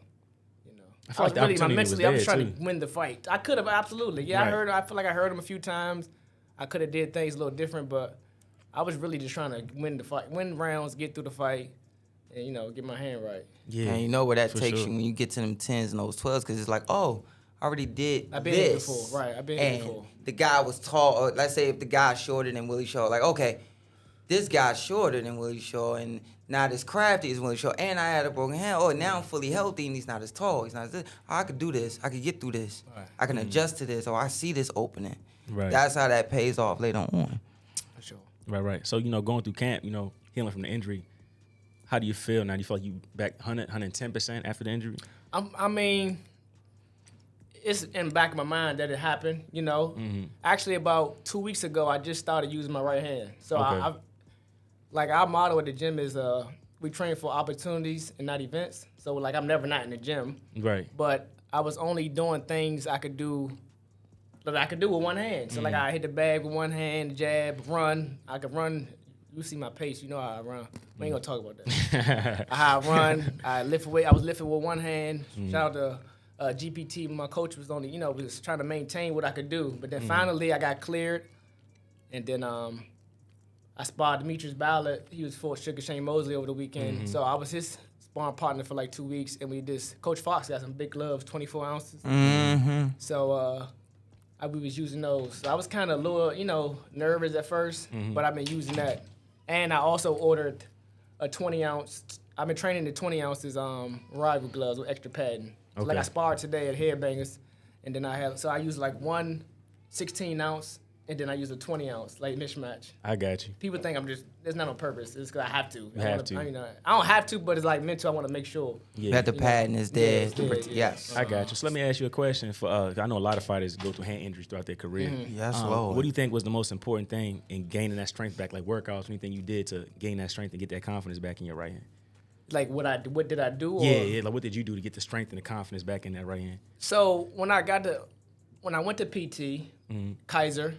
S3: I was trying to win the fight. I could have absolutely. Yeah, right. I feel like I heard him a few times. I could have did things a little different, but I was really just trying to win the fight, win rounds, get through the fight, and get my hand right.
S2: Yeah, and you know where that takes you when you get to them 10s and those 12s, because it's like, oh, I already did
S3: I've been
S2: this.
S3: Here before, right? I've been here before.
S2: The guy was tall. Or let's say if the guy's shorter than Willie Shaw, like okay, this guy's shorter than Willie Shaw and not as crafty as Willie Shaw, and I had a broken hand. Oh, now I'm fully healthy and he's not as tall. He's not as this. Oh, I could do this. I could get through this. Right. I can adjust to this. Or I see this opening. Right. That's how that pays off later on.
S3: For sure.
S1: Right. So, going through camp, healing from the injury, how do you feel now? Do you feel like you back 110% after the injury?
S3: I mean, it's in the back of my mind that it happened, Actually, about 2 weeks ago, I just started using my right hand. So okay. Our motto at the gym is we train for opportunities and not events. So I'm never not in the gym. Right. But I was only doing things I could do that I could do with one hand. So I hit the bag with one hand, jab, run. I could run. You see my pace, you know how I run. We ain't gonna talk about that. How I run, I lift weight. I was lifting with one hand. Shout out to GPT. My coach was only, was trying to maintain what I could do. But then finally I got cleared, and then I sparred Demetrius Ballard. He was fought Sugar Shane Mosley over the weekend. So I was his sparring partner for like 2 weeks, and we just Coach Fox got some big gloves, 24 ounces. So we was using those. So I was kind of a little, nervous at first, but I've been using that. And I also ordered a 20 ounce. I've been training the 20 ounces rival gloves with extra padding. So I sparred today at Headbangers, and then I used like one 16 ounce. And then I use a 20 ounce, like mismatch.
S1: I got you.
S3: People think it's not on purpose. It's because I have to.
S1: I
S3: don't have to, but it's like mental. I want to make sure.
S2: Yeah. That the pattern is there. Yes.
S1: I got you. So let me ask you a question. I know a lot of fighters go through hand injuries throughout their career.
S2: Yes, Lord.
S1: What do you think was the most important thing in gaining that strength back? Like workouts, anything you did to gain that strength and get that confidence back in your right hand?
S3: Like what did I do? Or?
S1: Yeah. Like what did you do to get the strength and the confidence back in that right hand?
S3: So when I went to PT, Kaiser.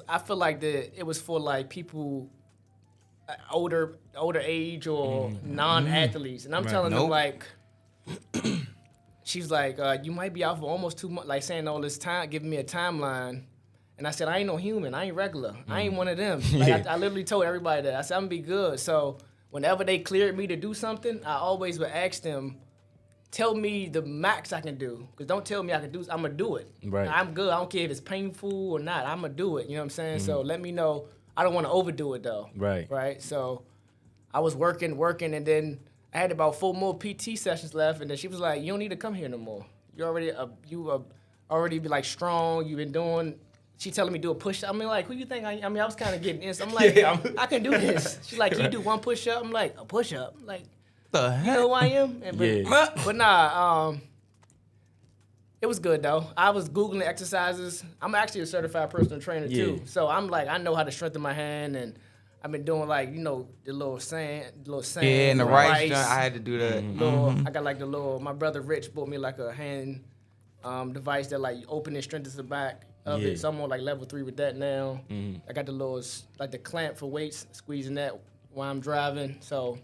S3: I feel like it was for like people older age or non-athletes, and I'm telling them like, she's like, you might be out for almost 2 months, like saying all this time, giving me a timeline, and I said I ain't no human, I ain't regular, I ain't one of them. Like I literally told everybody that. I said I'm gonna be good. So whenever they cleared me to do something, I always would ask them, tell me the max I can do. Because don't tell me I can do. I'm gonna do it.
S1: Right.
S3: I'm good. I don't care if it's painful or not. I'm gonna do it. You know what I'm saying? So let me know. I don't want to overdo it though.
S1: Right.
S3: Right. So I was working, and then I had about 4 more PT sessions left, and then she was like, "You don't need to come here no more. You already be like strong. You've been doing." She telling me do a push up. I mean, like, who you think I mean, I was kind of getting in. So I'm like, I can do this. She's like, can you do 1 push up? I'm like, a push up? Like,
S2: The
S3: you
S2: heck?
S3: know who I am? But nah, it was good though. I was Googling exercises. I'm actually a certified personal trainer too. So I'm like, I know how to strengthen my hand, and I've been doing like, the little sand.
S2: Yeah, and the rice joint, I had to do that.
S3: I got like my brother Rich bought me like a hand device that like open and strengthens the back of it. So I'm on like level 3 with that now. I got the little, like the clamp for weights, squeezing that while I'm driving. So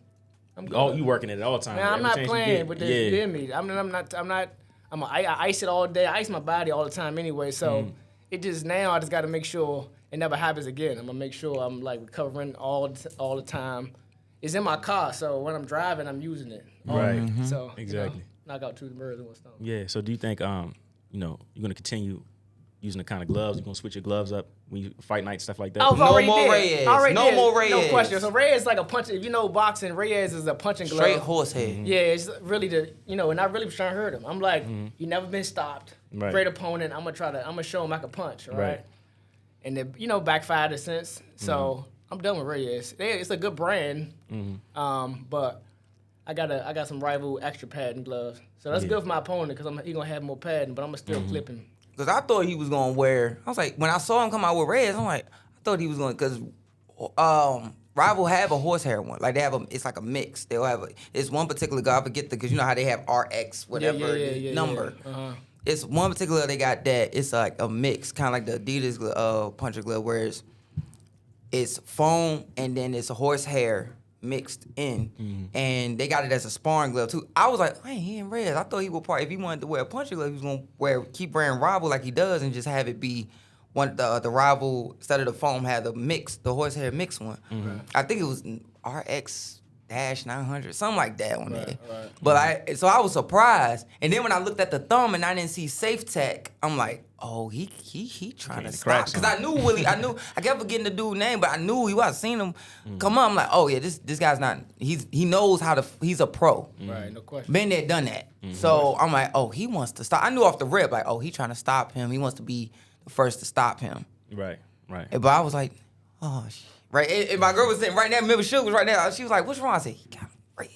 S3: I'm good.
S1: Oh, you working it all the time.
S3: Man, I'm
S1: Every
S3: not
S1: chance you
S3: playing
S1: get.
S3: with this. You hear me? I ice it all day. I ice my body all the time anyway. So it just now I just got to make sure it never happens again. I'm gonna make sure I'm like recovering all the time. It's in my car, so when I'm driving, I'm using it.
S1: Right.
S3: So
S1: Exactly.
S3: knock out 2 birds with 1 stone.
S1: Yeah. So do you think you're gonna continue using the kind of gloves? You're gonna switch your gloves up when you fight night, stuff like that?
S3: I was already
S2: more
S3: did.
S2: Reyes.
S3: Already
S2: No
S3: did.
S2: more Reyes.
S3: No question. So Reyes is like a punch. If you know boxing, Reyes is a punching glove.
S2: Straight horse head.
S3: Yeah, it's really and I really was trying to hurt him. I'm like, you never been stopped.
S1: Right.
S3: Great opponent. I'm gonna show him I can punch. Right. And then backfired a sense. So I'm done with Reyes. It's a good brand. But I got some rival extra padding gloves. So that's good for my opponent because he's gonna have more padding, but I'm gonna still clip him.
S2: Because I thought he was going to wear, I was like, when I saw him come out with reds, I'm like, I thought he was going to, because Rival have a horsehair one. Like it's like a mix. They'll have it's one particular guy, I forget because you know how they have RX, whatever number.
S3: Yeah. Uh-huh.
S2: It's one particular, they got that, it's like a mix, kind of like the Adidas puncher glove, whereas it's foam and then it's a horsehair mixed in, and they got it as a sparring glove too. I was like, hey, he in reds. I thought he would if he wanted to wear a puncher glove, he was gonna keep wearing Rival like he does, and just have it be the Rival instead of the foam had the horsehair mix one. I think it was RX-900, something like that on there.
S3: Right.
S2: But so I was surprised, and then when I looked at the thumb and I didn't see Safe Tech, I'm like, oh, he trying to stop, because I knew Willie. I kept forgetting the dude's name, but I knew he was. I seen him come up. I'm like, oh yeah, this guy's not. He knows how to. He's a pro.
S3: Right, no question.
S2: Been there, done that. So I'm like, oh, he wants to stop. I knew off the rip, like, oh, he trying to stop him. He wants to be the first to stop him.
S1: Right.
S2: But I was like, oh shit. Right, and my girl was sitting right there. Remember, Suge was right there. She was like, "What's wrong?" I said, "He got reds,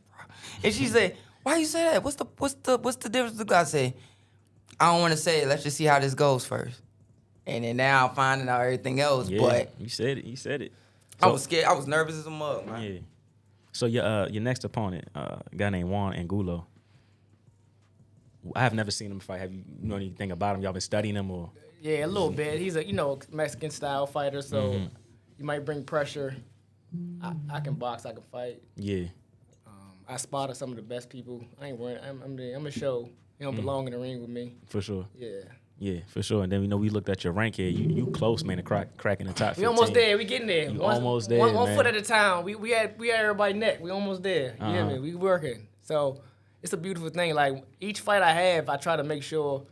S2: bro." And she said, "Why you say that? What's the difference?" I said, "I don't want to say it. Let's just see how this goes first." And then now I'm finding out everything else.
S1: Yeah,
S2: but
S1: you said it.
S2: I was scared. I was nervous as a mug, man.
S1: Yeah. So your next opponent, a guy named Juan Angulo. I have never seen him fight. Have you know anything about him? Y'all been studying him or?
S3: Yeah, a little bit. He's a Mexican style fighter, so you might bring pressure. I can box. I can fight.
S1: Yeah.
S3: I spotted some of the best people. I ain't worried. I'm a show. You don't belong in the ring with me.
S1: For sure.
S3: Yeah.
S1: Yeah, for sure. And then we looked at your rank here. You close, man, to cracking the top 15.
S3: We almost there. We getting there.
S1: Almost there,
S3: one
S1: man.
S3: foot at a time. We had everybody neck. We almost there. You hear me? We working. So it's a beautiful thing. Like each fight I have, I try to make sure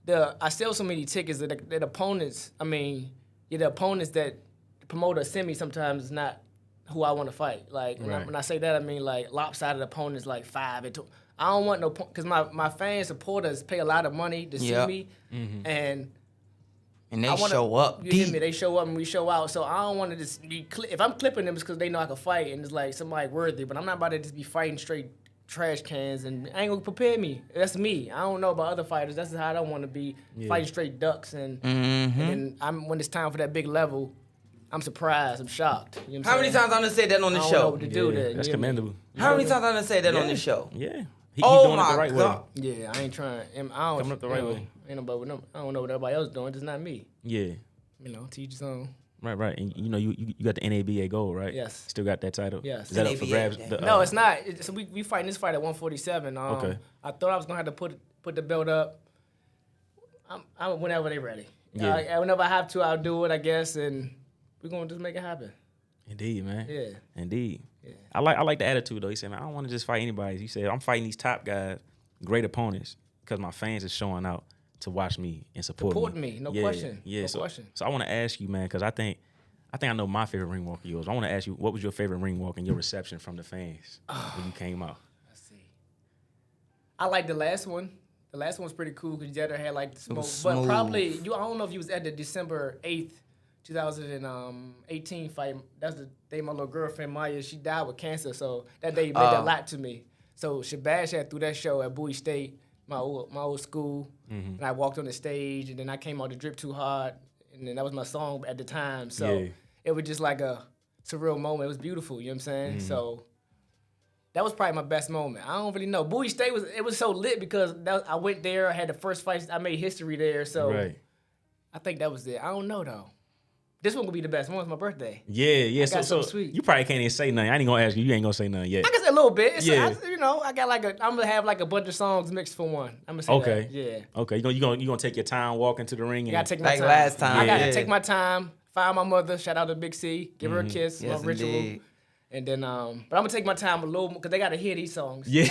S3: I sell so many tickets that the opponents. I mean, the opponents that the promoter send me sometimes is not who I want to fight. Like when I say that, I mean like lopsided opponents like 5 and 2. I don't want no because my fans supporters pay a lot of money to see me, and
S2: they show up.
S3: You hear me? They show up and we show out. So I don't want to just be if I'm clipping them, it's because they know I can fight and it's like somebody worthy. But I'm not about to just be fighting straight trash cans and I ain't gonna prepare me. That's me. I don't know about other fighters. That's how I don't want to be fighting straight ducks and then when it's time for that big level, I'm surprised. I'm shocked. You know
S2: How many times I done said that on the
S3: I don't
S2: show?
S3: know what to do there.
S1: That's commendable.
S2: How many times I done said that on the show?
S1: Yeah. He
S2: Oh
S1: doing it
S2: my
S1: the right
S2: God.
S1: way.
S3: Yeah, I ain't trying. I don't.
S1: Coming up the right way.
S3: Ain't nobody with them. I don't know what everybody else doing. Just not me.
S1: Yeah.
S3: Teach his own.
S1: Right. And you got the NABA gold, right?
S3: Yes.
S1: Still got that title?
S3: Yes.
S1: Is that up for grabs?
S3: No, it's not. So we fighting this fight at 147.
S1: Okay.
S3: I thought I was gonna have to put the belt up. I'm whenever they ready.
S1: Yeah.
S3: Whenever I have to, I'll do it. I guess, and we're gonna just make it happen.
S1: Indeed, man.
S3: Yeah.
S1: Indeed.
S3: Yeah.
S1: I like the attitude though. He said, man, I don't want to just fight anybody. He said, I'm fighting these top guys, great opponents, because my fans is showing out to watch me and support
S3: me. No
S1: yeah,
S3: question.
S1: Yeah.
S3: No
S1: so,
S3: question.
S1: So I want to ask you, man, because I think I know my favorite ring walk of yours. I want to ask you, what was your favorite ring walk and your reception from the fans when you came out?
S3: Let's see. I like the last one. The last one was pretty cool because Jeter had like the smoke.
S2: was
S3: But
S2: smooth.
S3: probably, I don't know if you was at the December 8th, 2018 fight. That's the day my little girlfriend, Maya, she died with cancer. So that day meant a lot to me. So Shabazz had threw that show at Bowie State, my old school. And I walked on the stage, and then I came out to Drip Too Hard. And then that was my song at the time. So it was just like a surreal moment. It was beautiful, you know what I'm saying? So that was probably my best moment. I don't really know. Bowie State was so lit because I went there. I had the first fight. I made history there. So I think that was it. I don't know though. This one will be the best one. It's my birthday.
S1: Yeah.
S3: I got
S1: So
S3: something sweet.
S1: you probably can't even say nothing. I ain't gonna ask you. You ain't gonna say nothing yet.
S3: I can say a little bit.
S1: Yeah.
S3: I got I'm gonna have like a bunch of songs mixed for one. I'm gonna say
S1: Okay.
S3: that. Yeah.
S1: Okay. You gonna take your time walking to the ring?
S3: I
S1: And,
S3: gotta take my
S2: Like
S3: time.
S2: last time.
S3: I gotta
S2: Yeah.
S3: take my time. Find my mother. Shout out to Big C. Give her a kiss.
S2: Yes,
S3: my ritual.
S2: indeed.
S3: And then, but I'm gonna take my time a little because they gotta hear these songs.
S1: Yeah.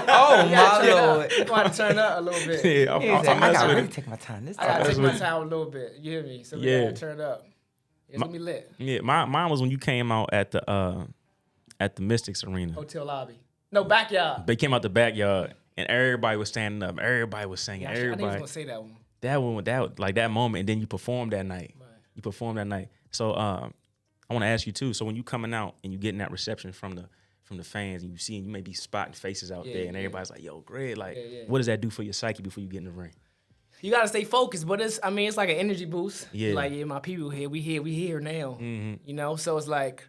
S2: Oh, my Lord.
S3: You gotta turn up a little bit.
S1: yeah.
S2: He
S1: I'm
S2: said, I
S1: messing
S2: gotta
S1: with
S2: really
S1: it.
S2: take my time this
S3: I gotta
S2: time.
S3: take
S1: That's
S3: my
S1: what-
S3: time a little bit. You hear me? So we
S1: Yeah.
S3: gotta turn up. It's gonna be lit.
S1: Yeah. Mine was when you came out at the Mystics Arena.
S3: Hotel lobby. No, backyard.
S1: They came out the backyard and everybody was standing up. Everybody was singing.
S3: Yeah, I think I was
S1: everybody.
S3: gonna say that one.
S1: That moment, and then you performed that night.
S3: Right.
S1: You performed that night. So I want to ask you too. So when you coming out and you getting that reception from the fans, and you may be spotting faces out there, and everybody's like, "Yo, Greg, like, what does that do for your psyche before you get in the ring?"
S3: You gotta stay focused, but it's like an energy boost.
S1: Yeah.
S3: Like, my people here, we here now. You know, so it's like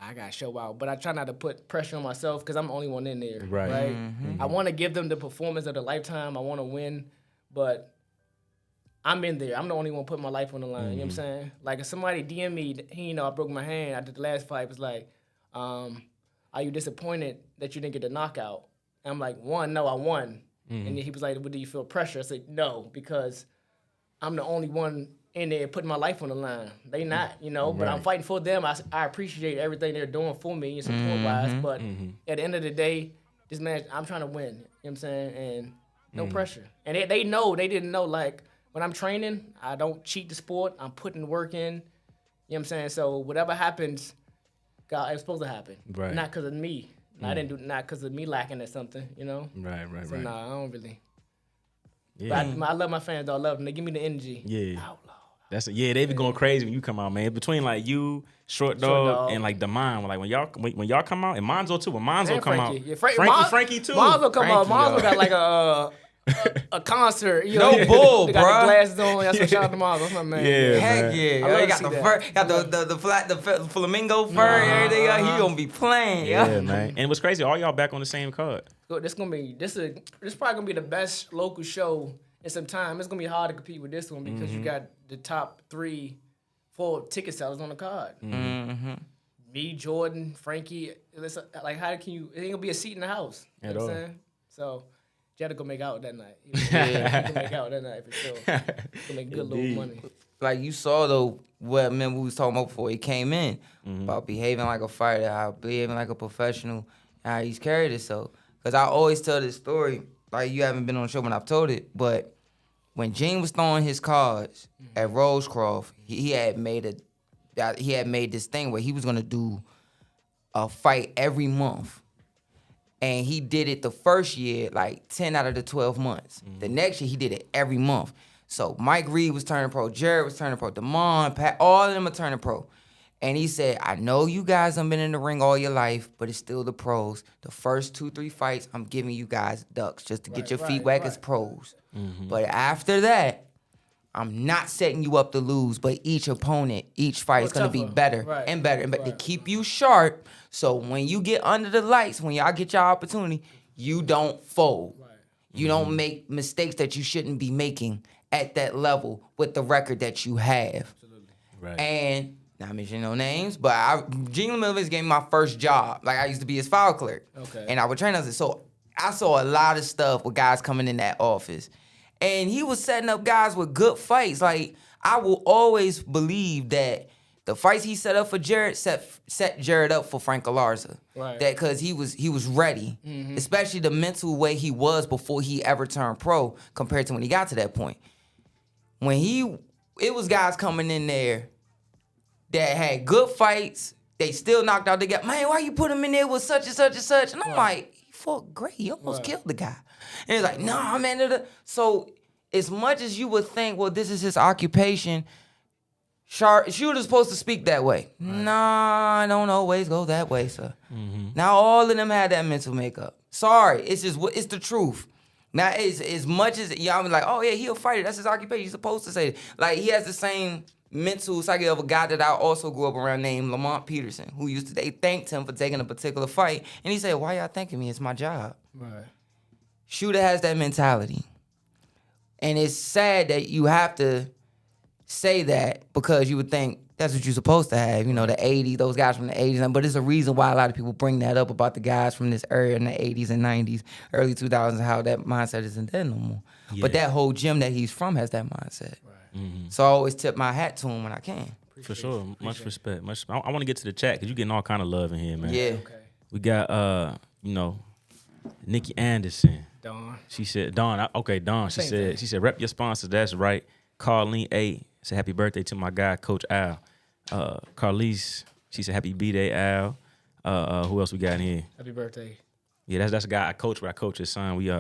S3: I gotta show out, but I try not to put pressure on myself because I'm the only one in there.
S1: Right.
S3: I want to give them the performance of the lifetime. I want to win, but I'm in there. I'm the only one putting my life on the line. You know what I'm saying? Like if somebody DM me, I broke my hand. I did the last fight. It was like, are you disappointed that you didn't get the knockout? And I'm like, no, I won. And then he was like, do you feel pressure? I said, no, because I'm the only one in there putting my life on the line. They not, but I'm fighting for them. I appreciate everything they're doing for me and support-wise, but at the end of the day, this match, I'm trying to win. You know what I'm saying? And no pressure. And they didn't know, like, when I'm training, I don't cheat the sport. I'm putting work in. You know what I'm saying? So whatever happens, God, it's supposed to happen.
S1: Right.
S3: Not because of me. I didn't do not because of me lacking at something,
S1: Right.
S3: So nah, I don't really.
S1: Yeah.
S3: But I love my fans. I love them. They give me the energy.
S1: Yeah.
S3: Outlaw.
S1: They be going crazy when you come out, man. Between like you, Short Dog, and like Demond, like when y'all come out, and Monzo too. When Monzo
S3: And
S1: come
S3: Frankie.
S1: out,
S3: Yeah,
S1: Frankie too.
S3: Monzo come out.
S2: Frankie,
S3: Monzo got like a concert.
S2: No bull,
S3: They got
S2: bruh.
S3: the glasses on. That's what shout out to Monzo. That's my man.
S1: Yeah.
S2: Heck
S1: man.
S2: yeah.
S3: I
S2: Yo,
S3: love
S2: he
S3: to
S2: got
S3: see
S2: the
S3: that.
S2: fur, the flamingo fur and everything. He gonna be playing.
S1: Yeah, man. And what's crazy, all y'all back on the same card.
S3: So this probably gonna be the best local show in some time. It's gonna be hard to compete with this one because you got the top 3-4 ticket sellers on the card. Me, Jordan, Frankie. Like, how can you? It ain't gonna be a seat in the house. You
S1: At
S3: know what
S1: all.
S3: I'm saying? So, you had to go make out that night. He can make out that night for sure. Can make good little
S1: Indeed.
S3: money.
S2: Like you saw though, what remember we was talking about before he came in about behaving like a fighter, how behaving like a professional, how he's carried himself. Cause I always tell this story. Like you haven't been on the show when I've told it, but when Gene was throwing his cards at Rosecroft, he had made this thing where he was gonna do a fight every month. And he did it the first year, like 10 out of the 12 months. The next year, he did it every month. So Mike Reed was turning pro, Jared was turning pro, Damon, Pat, all of them are turning pro. And he said, I know you guys have been in the ring all your life, but it's still the pros. The first 2-3 fights, I'm giving you guys ducks just to get your feet wet as pros. But after that, I'm not setting you up to lose, but each opponent, each fight is going to be
S3: tougher.
S2: better
S3: Right.
S2: and better to keep you sharp. So when you get under the lights, when y'all get your opportunity, you don't fold. You don't make mistakes that you shouldn't be making at that level with the record that you have.
S1: Right.
S2: And not mentioning no names, but Gene Miller's gave me my first job. Like I used to be his file clerk.
S3: Okay.
S2: And I would train us. So I saw a lot of stuff with guys coming in that office. And he was setting up guys with good fights. Like I will always believe that The fights he set up for Jared set Jared up for Frank Galarza.
S3: Right.
S2: That because he was ready, especially the mental way he was before he ever turned pro compared to when he got to that point. It was guys coming in there that had good fights. They still knocked out the guy. Man, why you put him in there with such and such and such? And I'm like, he fought great. He almost killed the guy. And he's like, nah, man. So as much as you would think, well, this is his occupation, shooter's supposed to speak that way. Right. Nah, I don't always go that way, sir. Now all of them had that mental makeup. Sorry, it's the truth. Now, as much as y'all be like, oh yeah, he a fighter. That's his occupation. He's supposed to say it. Like he has the same mental psyche of a guy that I also grew up around named Lamont Peterson, who they thanked him for taking a particular fight, and he said, "Why y'all thanking me? It's my job."
S3: Right.
S2: Shooter has that mentality, and it's sad that you have to say that because you would think that's what you're supposed to have, you know, the 80s, those guys from the 80s. But there's a reason why a lot of people bring that up about the guys from this area in the 80s and 90s, early 2000s, how that mindset isn't there no more. Yeah. But that whole gym that he's from has that mindset. Right. So I always tip my hat to him when I can.
S1: For sure. Much respect. I want to get to the chat because you're getting all kind of love in here, man.
S2: Yeah.
S3: Okay.
S1: We got, Nikki Anderson.
S3: Dawn.
S1: She said, Dawn. Dawn. She said, rep your sponsors. That's right. Carlene A. said, happy birthday to my guy, Coach Al. Carlise, she said, happy B-Day, Al. Who else we got in here?
S3: Happy birthday.
S1: Yeah, that's a guy I coach, where I coach his son. We we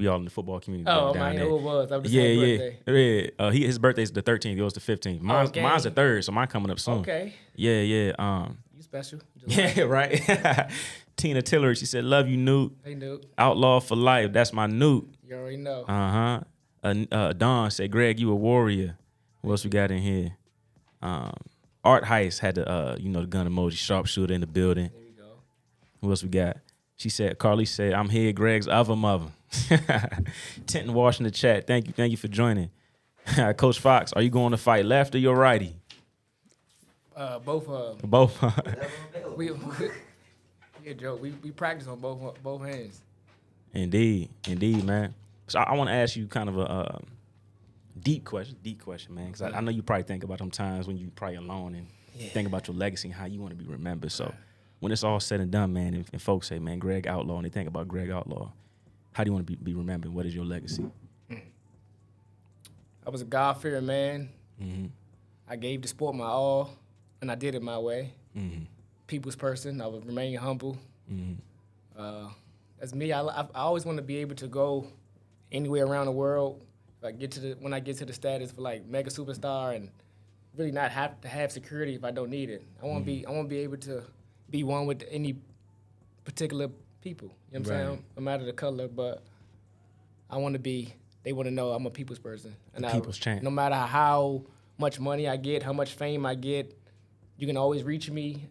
S1: all in the football community.
S3: Oh,
S1: down
S3: man,
S1: there.
S3: who it was? That was the birthday.
S1: Yeah. His birthday's the 13th. Yours the 15th. Mine's the 3rd, so mine coming up soon.
S3: Okay.
S1: Yeah.
S3: You special.
S1: Yeah, right. Tina Tillery, she said, love you, Newt.
S3: Hey, Newt.
S1: Outlaw for life. That's my Newt.
S3: You already know.
S1: Don said, Greg, you a warrior. What else we got in here? Art Heist had the the gun emoji, sharpshooter in the building.
S3: There you go.
S1: Who else we got? She said, Carly said, I'm here, Greg's other mother. Tinton Wash in the chat. Thank you for joining. Coach Fox, are you going to fight left or your righty?
S3: Both.
S1: Both.
S3: Joe. We practice on both hands.
S1: Indeed, man. So I want to ask you kind of a deep question, man, because I know you probably think about them times when you probably alone and think about your legacy and how you want to be remembered. So when it's all said and done, man, and folks say, man, Greg Outlaw, and they think about Greg Outlaw, how do you want to be remembered? What is your legacy?
S3: I was a God-fearing man.
S1: Mm-hmm.
S3: I gave the sport my all, and I did it my way.
S1: Mm-hmm.
S3: People's person. I would remain humble.
S1: Mm-hmm.
S3: That's me. I always want to be able to go anywhere around the world. When I get to the status for like mega superstar and really not have to have security if I don't need it. I want to be able to be one with any particular people. You know what I'm saying? No matter the color, but I want to be. They want to know I'm a people's person. And
S1: people's champ.
S3: No matter how much money I get, how much fame I get, you can always reach me.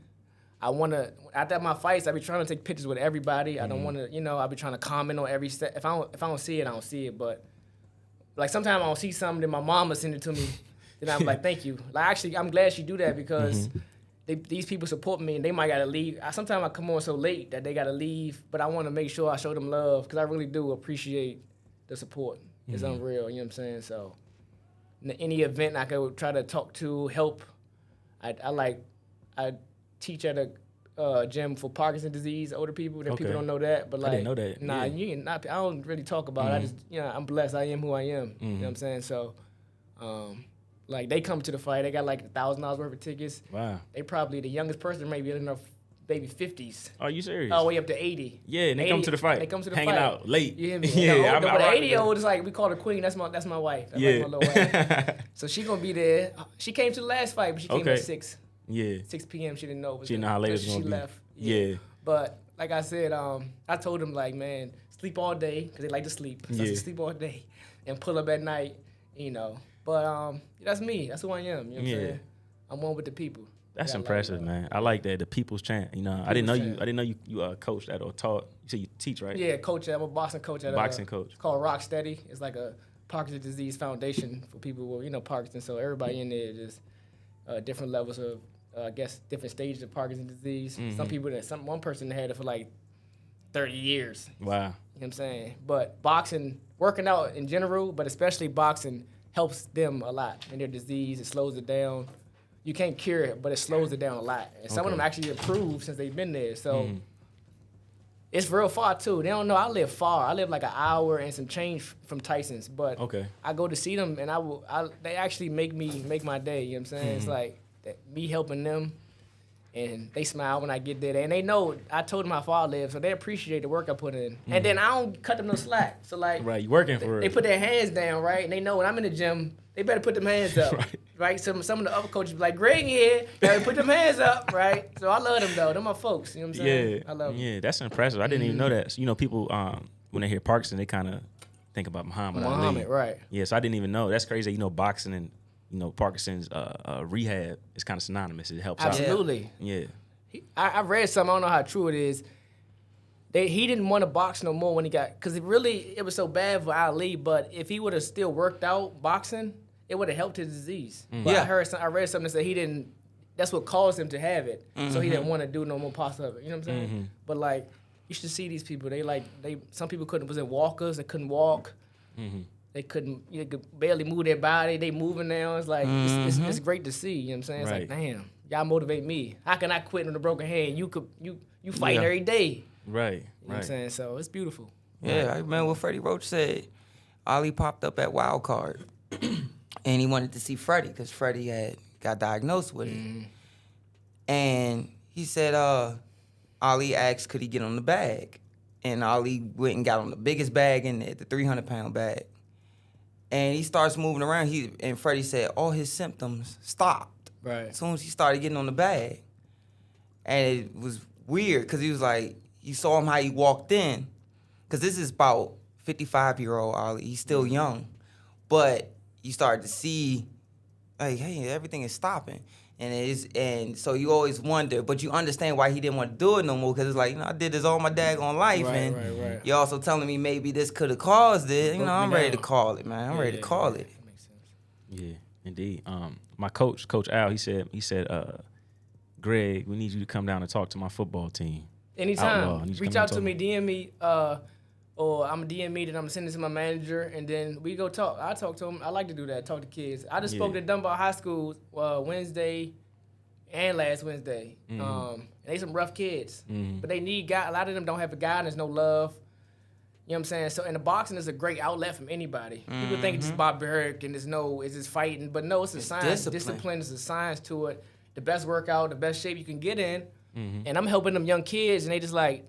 S3: I want to, after my fights, I be trying to take pictures with everybody. I don't want to, I be trying to comment on every step. If I don't see it, I don't see it. But like sometimes I don't see something, then my mama send it to me. Then I'm like, thank you. Like actually, I'm glad she do that because these people support me and they might gotta leave. Sometimes I come on so late that they gotta leave, but I want to make sure I show them love because I really do appreciate the support. It's unreal, you know what I'm saying? So any event I could try to talk to, help. I teach at a gym for Parkinson's disease, older people. People don't know that, but like,
S1: I didn't know that.
S3: Nah, I don't really talk about it. I just, I'm blessed. I am who I am. You know what I'm saying? So, like they come to the fight. They got like $1,000 worth of tickets.
S1: Wow.
S3: They probably the youngest person maybe in their baby 50s.
S1: Are you serious?
S3: Oh, way up to 80.
S1: Yeah, and they come to the fight.
S3: They come to the
S1: hanging
S3: fight.
S1: out late.
S3: You hear me?
S1: Yeah,
S3: the 80-year-old is like we call her queen. That's my wife. That's like my little wife. So she gonna be there. She came to the last fight, but she came at 6.
S1: Yeah.
S3: 6 p.m. She didn't know.
S1: She didn't know how late it was gonna be.
S3: She left.
S1: Yeah.
S3: But like I said, I told them like, man, sleep all day because they like to sleep. So I said, sleep all day and pull up at night, But that's me. That's who I am. You know what I'm saying? I'm one with the people.
S1: That's impressive, man. I like that. The people's chant. I didn't know you coached that or taught. You said you teach, right?
S3: Yeah, coach. I'm a boxing coach at
S1: coach.
S3: It's called Rock Steady. It's like a Parkinson's disease foundation for people with Parkinson's. So everybody in there just different levels of I guess different stages of Parkinson's disease. Some people one person had it for like 30 years.
S1: Wow.
S3: You know what I'm saying? But boxing, working out in general, but especially boxing helps them a lot in their disease. It slows it down. you can't cure it, but it slows it down a lot. And some of them actually improved since they've been there. So it's real far too. They don't know I live far. I live like an hour and some change from Tyson's, but I go to see them, and they actually make my day. You know what I'm saying? It's like me helping them, and they smile when I get there. And they know I told them how far I live, so they appreciate the work I put in. And then I don't cut them no slack. So like,
S1: right, you working for
S3: they
S1: it.
S3: put their hands down, right? And they know when I'm in the gym, they better put them hands up, right? Some of the other coaches be like, Greg here, better put them hands up, right? So I love them though. They're my folks. You know what I'm saying?
S1: Yeah,
S3: I love them.
S1: Yeah, that's impressive. I didn't even know that. So, you know, people when they hear Parkinson, they kind of think about Muhammad Ali.
S3: Right?
S1: Yeah, so I didn't even know. That's crazy. You know, boxing and Parkinson's rehab is kind of synonymous. It helps out.
S3: Absolutely.
S1: Yeah.
S3: I read something. I don't know how true it is. He didn't want to box no more when he got, because it was so bad for Ali. But if he would have still worked out boxing, it would have helped his disease. But I read something that said he didn't. That's what caused him to have it. So he didn't want to do no more parts of it. You know what I'm saying? But like, you should see these people. Some people was in walkers. They couldn't walk. They could barely move their body. They moving now. It's like it's great to see. You know what I'm saying? It's like, damn, y'all motivate me. How can I quit with a broken hand? You fighting every day.
S1: Right.
S3: You know what I'm saying? So it's beautiful.
S2: Yeah, I remember what Freddie Roach said. Ali popped up at Wild Card, and he wanted to see Freddie because Freddie had got diagnosed with it. And he said, Ali asked, could he get on the bag? And Ali went and got on the biggest bag in there, the 300-pound bag. And he starts moving around. And Freddie said all his symptoms stopped.
S3: Right.
S2: As soon as he started getting on the bag. And it was weird because he was like, you saw him how he walked in. Because this is about 55-year-old Ali. He's still young. But you start to see, like, hey, everything is stopping. And so you always wonder, but you understand why he didn't want to do it no more, because it's like, I did this all my daggone life,
S3: Right.
S2: You're also telling me maybe this could have caused it. I'm ready to call it, man. I'm ready to call it.
S3: That makes sense.
S1: Yeah, indeed. My coach, Coach Al, he said, Greg, we need you to come down and talk to my football team.
S3: Anytime. Reach out to me, DM me, or I'm DM me, then I'm sending it to my manager, and then we go talk. I talk to them. I like to do that, talk to kids. I just spoke to Dunbar High School Wednesday and last Wednesday. And they some rough kids, but they need guys. A lot of them don't have a guidance, no love. You know what I'm saying? So, and the boxing is a great outlet from anybody. People think it's just barbaric and it's just fighting, but no, it's a science. Discipline is a science to it. The best workout, the best shape you can get in. And I'm helping them young kids, and they just like,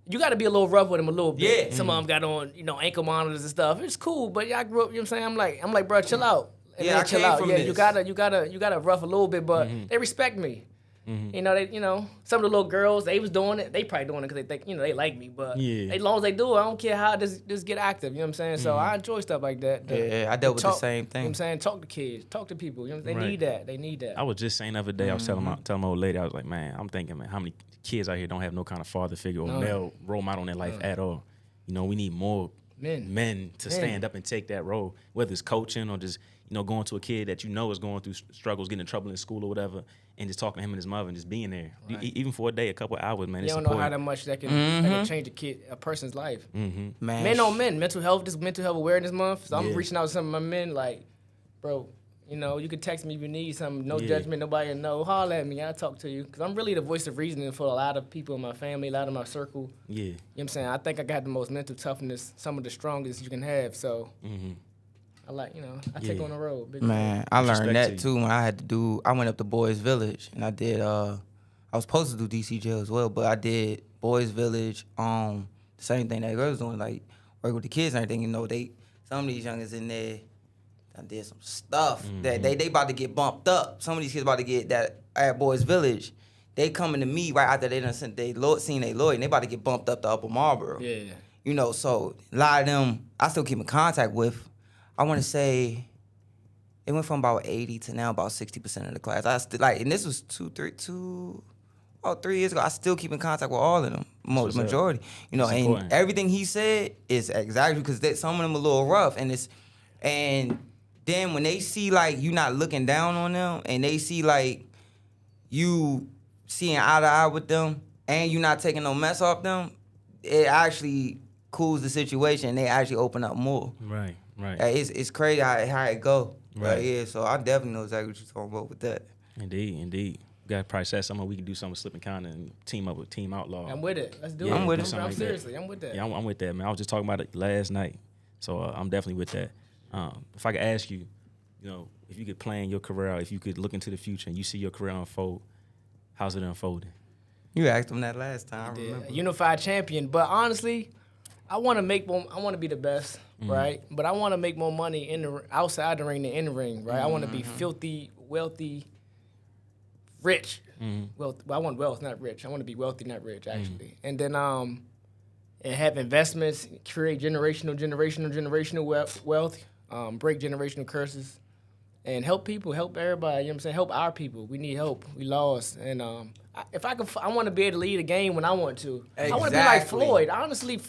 S3: you got to be a little rough with them a little bit. Yeah. Some of them got on, ankle monitors and stuff. It's cool, but y'all grew up. You know what I'm saying? I'm like, bro, chill out. And
S2: I
S3: chill
S2: came
S3: out.
S2: from
S3: Yeah,
S2: this.
S3: you gotta rough a little bit, but they respect me. Some of the little girls, they was doing it. They probably doing it because they think, they like me. But as long as they do it, I don't care how. Just get active. You know what I'm saying? So I enjoy stuff like that.
S2: I dealt with the same thing.
S3: You know what I'm saying? Talk to kids. Talk to people. You know what I'm saying? They need that.
S1: I was just saying the other day, I was telling my old lady, I was like, man, I'm thinking, man, how many kids out here don't have no kind of father figure or male role model in their life at all? We need more men to stand up and take that role, whether it's coaching or just, going to a kid that is going through struggles, getting in trouble in school or whatever, and just talking to him and his mother and just being there. Right. Even for a day, a couple of hours, man.
S3: You
S1: it's
S3: don't
S1: important.
S3: know how that much that can change a person's life.
S2: Man.
S3: Men on men, mental health awareness month. So I'm reaching out to some of my men like, bro, you can text me if you need something. No judgment, nobody will know. Holler at me, I'll talk to you. Because I'm really the voice of reasoning for a lot of people in my family, a lot of my circle.
S1: Yeah.
S3: You know what I'm saying? I think I got the most mental toughness, some of the strongest you can have. So I like, I take on the road. Big
S2: Man, I learned that too when I went up to Boys Village and I did, I was supposed to do DC jail as well, but I did Boys Village, the same thing that girls doing, like work with the kids and everything. Some of these youngins in there, I did some stuff that they about to get bumped up. Some of these kids about to get that at Boys Village. They coming to me right after they done seen their lawyer, and they about to get bumped up to Upper Marlboro.
S3: Yeah.
S2: So a lot of them I still keep in contact with. I want to say it went from about 80 to now about 60% of the class. I still and this was 3 years ago. I still keep in contact with all of them, majority. And
S1: important.
S2: everything he said is exactly because some of them a little rough, and then when they see like you not looking down on them, and they see like you seeing eye to eye with them, and you not taking no mess off them, it actually cools the situation. And they actually open up more.
S1: Right.
S2: It's crazy how it go.
S1: Right.
S2: Yeah, so I definitely know exactly what you're talking about with that.
S1: Indeed. We got to probably set something we can do something with Slip and Counter and team up with Team Outlaw.
S3: I'm with it. Let's do it.
S2: I'm with it.
S3: I'm seriously, I'm with that.
S1: Yeah, I'm with that, man. I was just talking about it last night, so I'm definitely with that. If I could ask you, if you could plan your career out, if you could look into the future and you see your career unfold, how's it unfolding?
S2: You asked him that last time. I remember.
S3: Unified champion, but honestly, I want to make more. I want to be the best, right? But I want to make more money outside the ring than in the ring, right? I want to be filthy, wealthy, rich. Well, I want wealth, not rich. I want to be wealthy, not rich, actually. And then and have investments, create generational wealth, break generational curses, and help people, help everybody. You know what I'm saying? Help our people. We need help. We lost. And if I could, I want to be able to lead a game when I want to.
S2: Exactly.
S3: I want to be like Floyd. Honestly,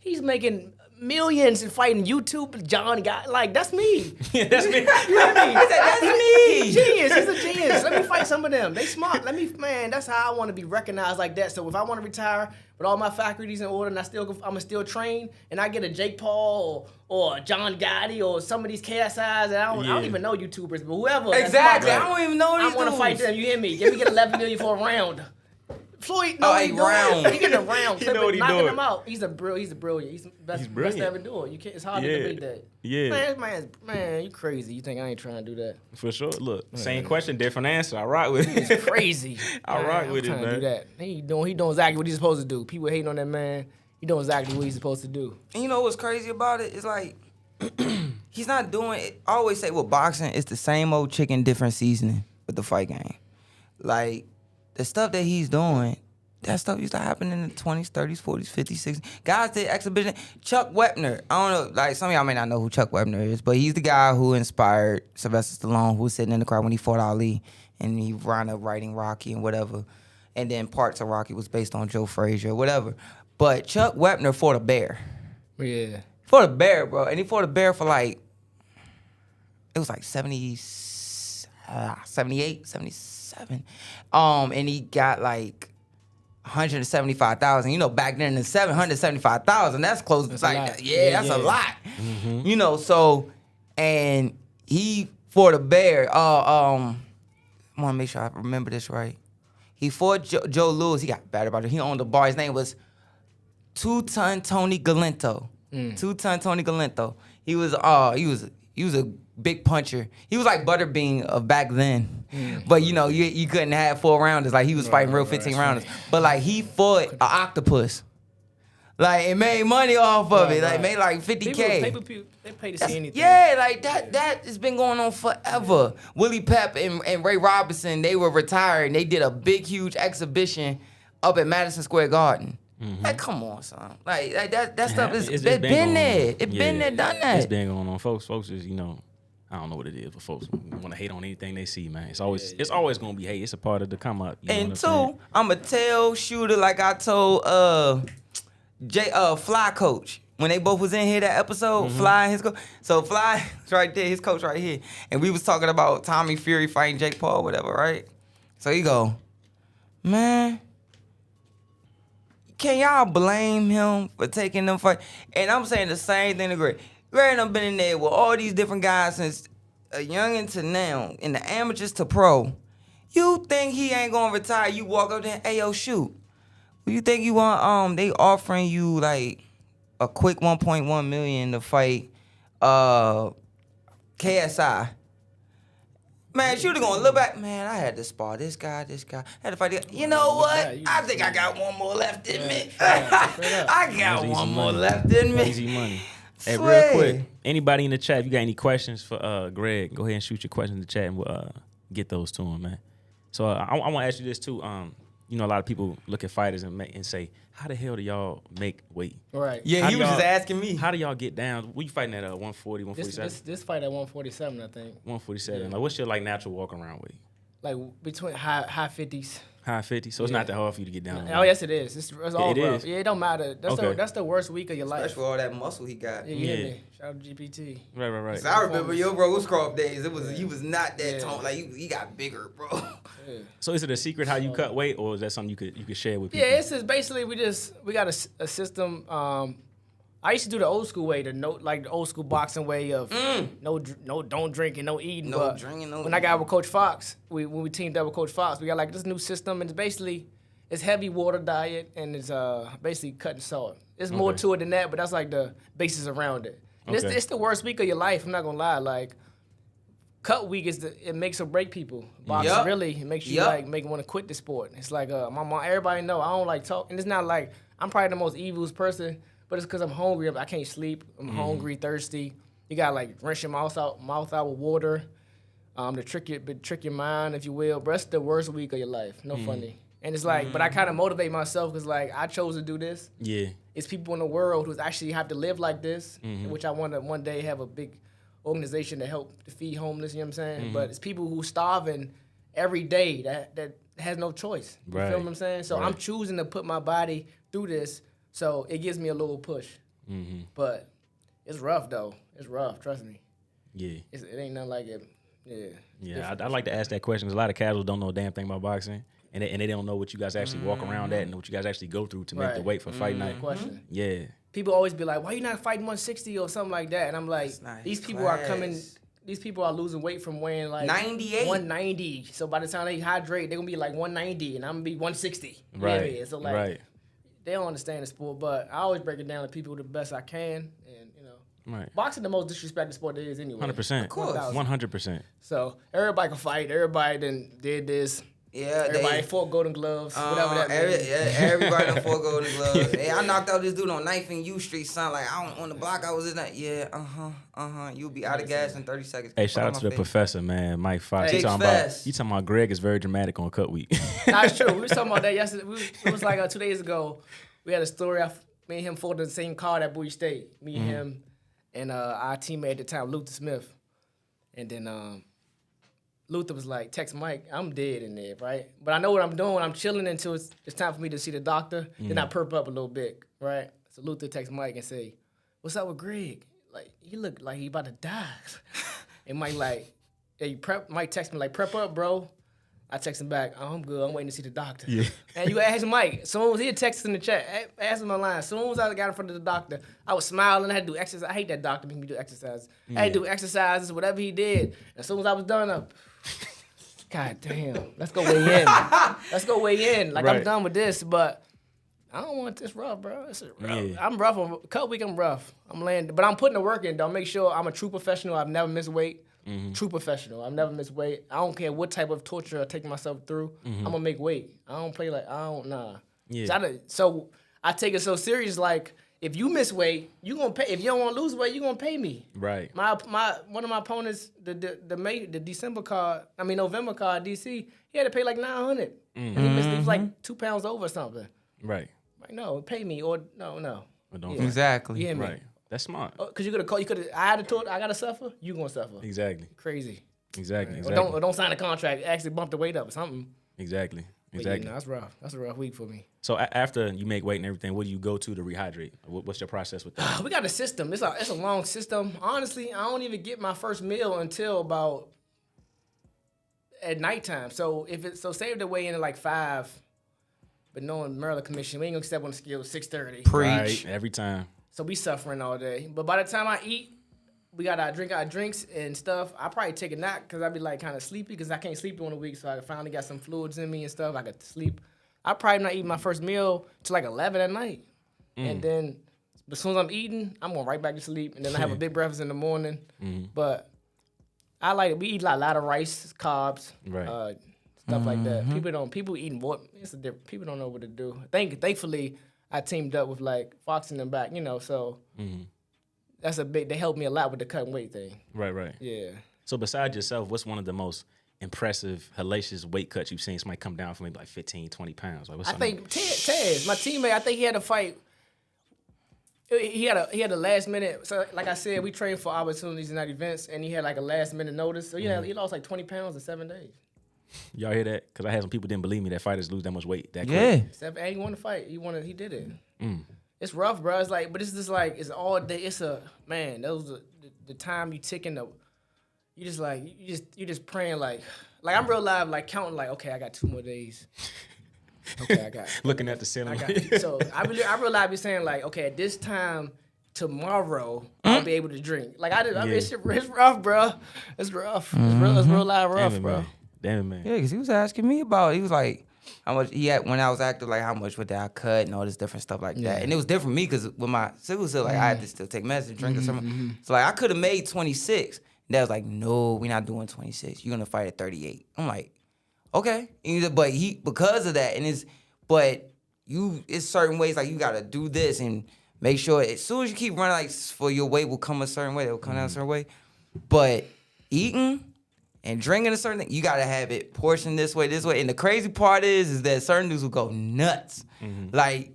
S3: he's making millions and fighting YouTube. John got that's me.
S1: Yeah, that's me.
S3: You hear me?
S2: That's me.
S3: He's a genius. He's a genius. Let me fight some of them. They smart. That's how I want to be recognized like that. So if I want to retire with all my faculties in order and I'm still train and I get a Jake Paul or John Gotti or some of these KSIs that I don't even know YouTubers, but whoever.
S2: Exactly. I don't even know these
S3: I want to fight them. You hear me? Let me get 11 million for a round. Floyd,
S2: a round.
S3: He getting a round.
S1: He know what he
S3: knocking
S1: doing.
S3: him out. He's brilliant. He's the best to ever do it. You can't. It's hard to debate that.
S1: Yeah.
S3: Man, you crazy. You think I ain't trying to do that?
S1: For sure. Look, same question, different answer. I rock with it.
S3: It's crazy.
S1: I rock with it,
S3: I'm trying to
S1: man.
S3: do that. He doing exactly what he's supposed to do. People hating on that man. He doing exactly what he's supposed to do.
S2: And you know what's crazy about it? It's like he's not doing it. I always say with boxing, it's the same old chicken, different seasoning with the fight game. Like the stuff that he's doing. That stuff used to happen in the 20s, 30s, 40s, 50s, 60s. Guys did exhibition. Chuck Wepner. I don't know, like some of y'all may not know who Chuck Wepner is, but he's the guy who inspired Sylvester Stallone, who was sitting in the crowd when he fought Ali, and he wound up writing Rocky and whatever. And then parts of Rocky was based on Joe Frazier, whatever. But Chuck Wepner fought a bear.
S3: Yeah.
S2: Fought a bear, bro. And he fought a bear for it was like 78, 77. And he got 175,000. Back then in 775,000, that's close.
S3: That's
S2: like,
S3: a lot.
S2: that's a lot.
S1: Mm-hmm.
S2: So, and he fought a bear. I want to make sure I remember this right. He fought Joe Louis. He got bad about it. He owned the bar. His name was 2-Ton Tony Galento. 2-Ton Tony Galento. He was a big puncher. He was like Butterbean of back then. But you couldn't have 4 rounders. Like he was fighting real 15 rounders. But he fought an octopus. And made money off of it. Made 50K.
S3: They pay to see anything.
S2: Yeah, that has been going on forever. Willie Pep and Ray Robinson, they were retired and they did a big, huge exhibition up at Madison Square Garden. Come on, son. That stuff it's been there. It's been there, done that.
S1: It's been going on. Folks is, I don't know what it is, but folks want to hate on anything they see, man. It's always going to be hate. It's a part of the come up.
S2: And two, I'm a tail shooter like I told Fly Coach. When they both was in here that episode, Fly and his coach. So Fly is right there, his coach right here. And we was talking about Tommy Fury fighting Jake Paul, whatever, right? So he go, man, can y'all blame him for taking them fight? And I'm saying the same thing to Greg. Greg done been in there with all these different guys since a youngin' to now, in the amateurs to pro. You think he ain't gonna retire? You walk up there, hey yo, shoot. You think you want they offering you a quick 1.1 million to fight KSI. Man, shooter gonna look back. Man, I had to spar this guy. I had to fight this guy. You know what? I think I got one more left in me. I got one more left in me.
S1: Easy money. Hey, real quick, anybody in the chat, if you got any questions for Greg, go ahead and shoot your questions in the chat and we'll get those to him, man. So I want to ask you this too. A lot of people look at fighters and say, how the hell do y'all make weight?
S3: Right.
S2: Yeah, he was just asking me.
S1: How do y'all get down? What you fighting at 140, 147?
S3: This fight at 147, I think.
S1: 147.
S3: Yeah.
S1: What's your natural walk around weight?
S3: Between high 50s.
S1: High 50, so it's not that hard for you to get down.
S3: Oh, yes, it is. It's all
S1: it
S3: rough.
S1: is?
S3: Yeah, it don't matter. That's the worst week of your life.
S2: Especially for all that muscle he got.
S3: Yeah, you hear me? Shout out to GPT.
S1: Right.
S2: So I remember your Rosecroft days. He was not that tone. He got bigger, bro.
S3: Yeah.
S1: So is it a secret how you cut weight, or is that something you could share with people?
S3: Yeah, it's just basically we got a system. I used to do the old school way, the old school boxing way of don't drink and no eating.
S2: No
S3: but
S2: drinking, no
S3: when I got with Coach Fox, when we teamed up with Coach Fox, we got like this new system, and it's heavy water diet, and it's basically cutting salt. There's more to it than that, but that's like the basis around it. And it's the worst week of your life. I'm not gonna lie. Like cut week it makes or break people. Boxing really it makes you want to quit the sport. It's like my mom. Everybody know I don't like talk, and it's not like I'm probably the most evil person. But it's because I'm hungry. I can't sleep. I'm hungry, thirsty. You gotta like rinse your mouth out with water, to trick your mind, if you will. But that's the worst week of your life. No funny. And it's like, but I kind of motivate myself because like I chose to do this.
S1: Yeah.
S3: It's people in the world who actually have to live like this, which I want to one day have a big organization to help to feed homeless. You know what I'm saying? But it's people who starving every day that has no choice. You feel what I'm saying? So I'm choosing to put my body through this. So it gives me a little push. But it's rough, though. It's rough, trust me.
S1: Yeah.
S3: It ain't nothing like it. Yeah.
S1: Yeah, I like to ask that question because a lot of casuals don't know a damn thing about boxing. And they don't know what you guys actually walk around at and what you guys actually go through to make the weight for fight night.
S3: Question.
S1: Yeah.
S3: People always be like, why you not fighting 160 or something like that? And I'm like, these people are losing weight from weighing like
S2: 98.
S3: 190. So by the time they hydrate, they're going to be like 190 and I'm going to be 160.
S1: Right.
S3: Yeah, so like, they don't understand the sport, but I always break it down to people the best I can, and boxing the most disrespected sport there is anyway.
S1: 100%.
S2: Of course.
S1: 100%.
S3: So everybody can fight. Everybody then did this.
S2: Yeah,
S3: everybody fought Golden Gloves, whatever that means.
S2: Everybody done fought Golden Gloves. Hey, I knocked out this dude on 9th and U Street, son. Like, on the block, I was in that. Yeah, You'll be out of gas in 30 seconds.
S1: Hey, shout out to the professor, man, Mike Fox.
S2: Hey,
S1: You talking about Greg is very dramatic on cut week.
S3: That's true. We was talking about that yesterday. It was like 2 days ago. We had a story. Me and him fought in the same car at Bowie State. Me and him and our teammate at the time, Luther Smith. And then Luther was like, text Mike, I'm dead in there, right? But I know what I'm doing. I'm chilling until it's time for me to see the doctor. Then I perp up a little bit, right? So Luther text Mike and say, what's up with Greg? Like, he look like he about to die. And Mike like, hey, Mike text me like, prep up, bro. I text him back, I'm good. I'm waiting to see the doctor. Yeah. And you ask Mike, as soon as he text in the chat, ask him online. As soon as I got in front of the doctor, I was smiling. I had to do exercise. I hate that doctor making me do exercises. I had to do exercises, whatever he did. As soon as I was done, God damn, let's go weigh in. Let's go weigh in. Like, I'm done with this, but I don't want this rough, bro. I'm rough. On cut week, I'm rough. But I'm putting the work in, though. Make sure I'm a true professional. I've never missed weight. True professional. I've never missed weight. I don't care what type of torture I take myself through. I'm going to make weight. I don't play like, nah. Yeah. So I take it so serious, like, if you miss weight, you gonna pay. If you don't want to lose weight, you gonna pay me. Right. One of my opponents, the November card, DC, he had to pay like $900. And he missed. He was like 2 pounds over or something. Right. Like, no, pay me or no.
S2: Exactly.
S3: You hear me?
S1: Right. That's smart.
S3: Because you could have called. I gotta suffer. You gonna suffer.
S1: Exactly.
S3: Crazy.
S1: Exactly.
S3: Or don't sign a contract. Actually bump the weight up or something.
S1: Exactly.
S3: Yeah, that's rough. That's a rough week for me.
S1: So after you make weight and everything, what do you go to rehydrate? What's your process with that?
S3: We got a system. It's a long system. Honestly, I don't even get my first meal until about at nighttime. So say if they weigh in at like 5, but knowing Maryland Commission, we ain't gonna step on the scale 6:30.
S2: Preach.
S1: Right, every time.
S3: So we suffering all day. But by the time I eat, we got our drinks and stuff. I probably take a nap because I be like kind of sleepy because I can't sleep during the week. So I finally got some fluids in me and stuff. I got to sleep. I probably not eat my first meal till like 11 at night. And then as soon as I'm eating, I'm going right back to sleep. And then I have a big breakfast in the morning. But I like it. We eat like a lot of rice, carbs, stuff like that. People eating more. People don't know what to do. Thankfully, I teamed up with like Fox in the back, so that's they helped me a lot with the cutting weight thing.
S1: Right.
S3: Yeah.
S1: So besides yourself, what's one of the most impressive, hellacious weight cuts you've seen somebody come down from maybe like 15, 20 pounds? Like,
S3: I think Tez, my teammate, I think he had a fight. He had a last minute. So like I said, we trained for opportunities in that events, and he had like a last minute notice. So he lost like 20 pounds in 7 days.
S1: Y'all hear that? Because I had some people didn't believe me that fighters lose that much weight that quick.
S3: And he wanted to fight. He did it. It's rough, bro. It's like, but it's just like, it's all day. It's those are the time you ticking up. You just praying like I'm real live, like counting like, okay, I got 2 more days. Okay, I got
S1: looking at the ceiling.
S3: So I real live be saying like, okay, at this time, tomorrow I'll be able to drink. Like I mean, it's rough, bro. It's rough. It's real live rough, bro.
S1: Damn it, man.
S2: Yeah, because he was asking me about it. He was like, how much he had when I was active, like how much would I cut and all this different stuff like that. And it was different for me because with my sickle cell, like I had to still take medicine, drink or something. So like I could have made 26. Dad was like, no, we're not doing 26. You're gonna fight at 38. I'm like, okay. But because of that, it's certain ways like you gotta do this and make sure as soon as you keep running, like for your weight will come a certain way, it will come down a certain way. But eating and drinking a certain thing, you gotta have it portioned this way. And the crazy part is that certain dudes will go nuts. Like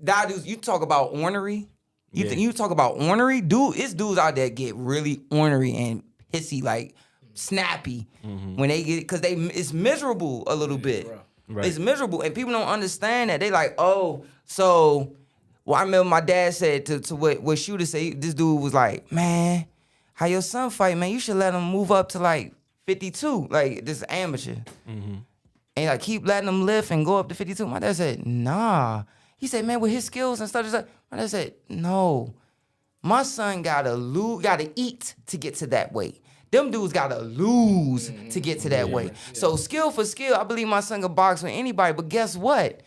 S2: that dudes, you talk about ornery. You talk about ornery, dude. It's dudes out there get really ornery and pissy, like snappy when they get because it's miserable a little bit. Right. It's miserable, and people don't understand that. They like, oh, so. Well, I remember my dad said to what Shooter said. This dude was like, man, how your son fight, man? You should let him move up to like 52, like this is amateur, and like keep letting him lift and go up to 52. My dad said, nah. He said, man, with his skills and stuff, my dad said, no. My son gotta eat to get to that weight. Them dudes gotta lose to get to that weight. Yeah. So skill for skill, I believe my son can box with anybody. But guess what?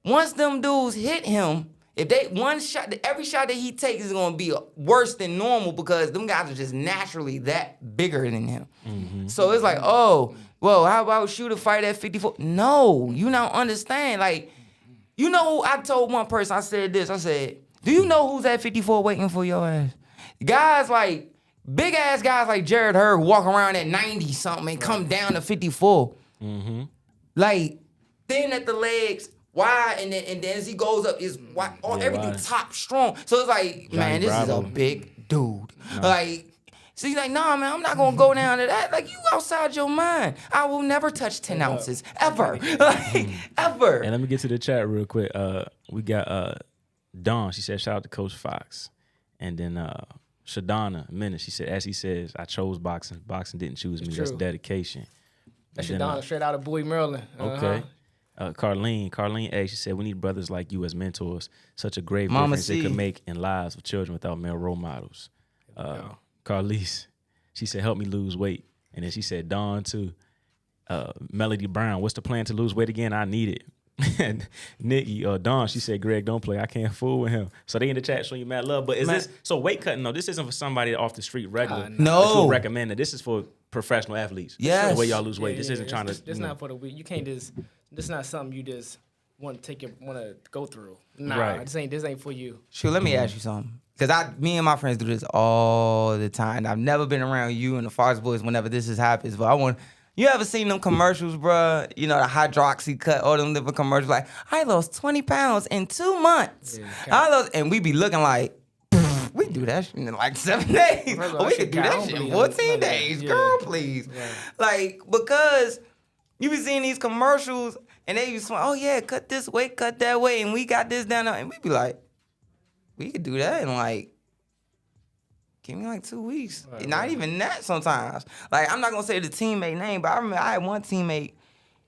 S2: Once them dudes hit him, if every shot that he takes is gonna be worse than normal because them guys are just naturally that bigger than him. So it's like, oh, well, how about Shooter fight at 54? No, you don't understand. Like, you know, I told one person, I said, do you know who's at 54 waiting for your ass? Guys like, big ass guys like Jared Hurd walk around at 90 something and come down to 54. Like, thin at the legs, wide, and then as he goes up, is wide, everything wide. Top strong. So it's like, man, this is a big dude. Like, so he's like, nah, man, I'm not gonna go down to that. Like, you outside your mind. I will never touch 10 ounces, ever. Like, ever.
S1: And let me get to the chat real quick. We got Dawn, she said, shout out to Coach Fox. And then Shadonna Minute, she said, as he says, I chose boxing. Boxing didn't choose me. That's dedication.
S3: That's Shadonna, straight out of Bowie, Maryland.
S1: Okay. Carlene A, she said, we need brothers like you as mentors. Such a grave difference it could make in lives of children without male role models. Carlise, she said, help me lose weight. And then she said, Dawn too. Melody Brown, what's the plan to lose weight again? I need it. And Nikki, Dawn, she said, Greg, don't play. I can't fool with him. So they in the chat showing you mad love. But is this, so weight cutting, no, this isn't for somebody off the street regular.
S2: No.
S1: It's recommended. This is for professional athletes.
S2: Yes.
S1: The way y'all lose weight. This isn't trying to.
S3: This not for the weak. You can't just, this not something you just want to go through. Nah, right. This ain't for you.
S2: Sure, let me ask you something. Because me and my friends do this all the time. I've never been around you and the Fox boys whenever this happens, but you ever seen them commercials, bruh? You know, the hydroxy cut, all them different commercials, like, I lost 20 pounds in 2 months. Yeah, and we be looking like, we do that shit in like 7 days. Or we could do that shit in 14 days. Girl, please. Yeah. Like, because you be seeing these commercials, and they be saying, oh yeah, cut this way, cut that way, and we got this down there. And we be like, we could do that in like, give me like 2 weeks. Right, not even that sometimes. Like, I'm not going to say the teammate name, but I remember I had one teammate,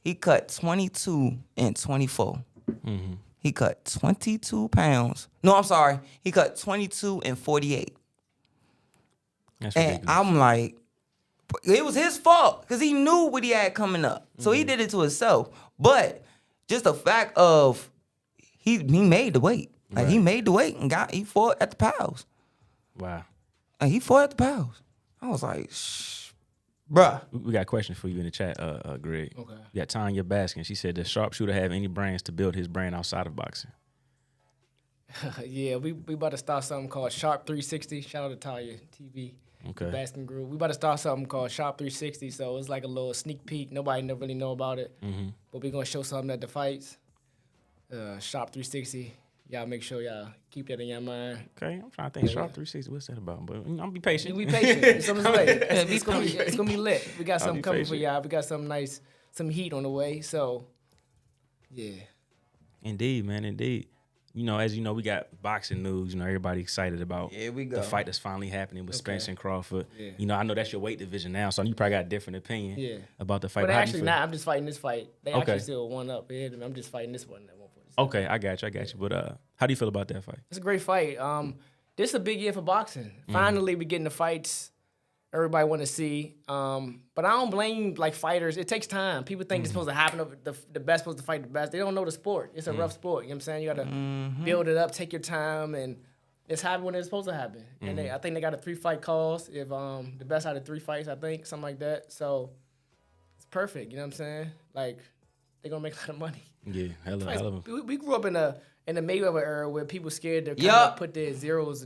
S2: he cut 22 and 24. He cut 22 pounds. No, I'm sorry. He cut 22 and 48. That's ridiculous. And I'm like, it was his fault because he knew what he had coming up. So he did it to himself. But just the fact of he made the weight. Like, he made the weight and he fought at the Pals.
S1: Wow.
S2: And he fought at the Pals. I was like, shh, bruh.
S1: We got a question for you in the chat, Greg. Okay. We got Tanya Baskin. She said, does Sharpshooter have any brains to build his brain outside of boxing?
S3: Yeah, we about to start something called Sharp 360. Shout out to Talia TV. Okay. Baskin Group. We about to start something called Sharp 360. So it's like a little sneak peek. Nobody never really know about it. But we're going to show something at the fights. Sharp 360. Y'all make sure y'all keep that in your mind.
S1: Okay, I'm trying to think. Sharp 360, what's that about? But I'm be patient.
S3: We patient. It's gonna be lit. We got something coming for y'all. We got something nice, some heat on the way. So, yeah.
S1: Indeed, man. Indeed. You know, as you know, we got boxing news. You know, everybody excited about the fight that's finally happening with Spence and Crawford. Yeah. You know, I know that's your weight division now, so you probably got a different opinion about the fight.
S3: But actually, I'm just fighting this fight. They actually still one up ahead of me. I'm just fighting this one at 146.
S1: Okay, I got you. But how do you feel about that fight?
S3: It's a great fight. this is a big year for boxing. Finally, we're getting the fights everybody want to see. But I don't blame like fighters. It takes time. People think it's supposed to happen. The best supposed to fight the best. They don't know the sport. It's a rough sport. You know what I'm saying? You got to build it up, take your time, and it's happening when it's supposed to happen. And I think they got a 3-fight cause. If the best out of 3 fights, I think, something like that. So it's perfect. You know what I'm saying? Like they're gonna make a lot of money.
S1: Yeah, hell of a.
S3: We grew up in the Mayweather era where people scared to kind of put their zeros.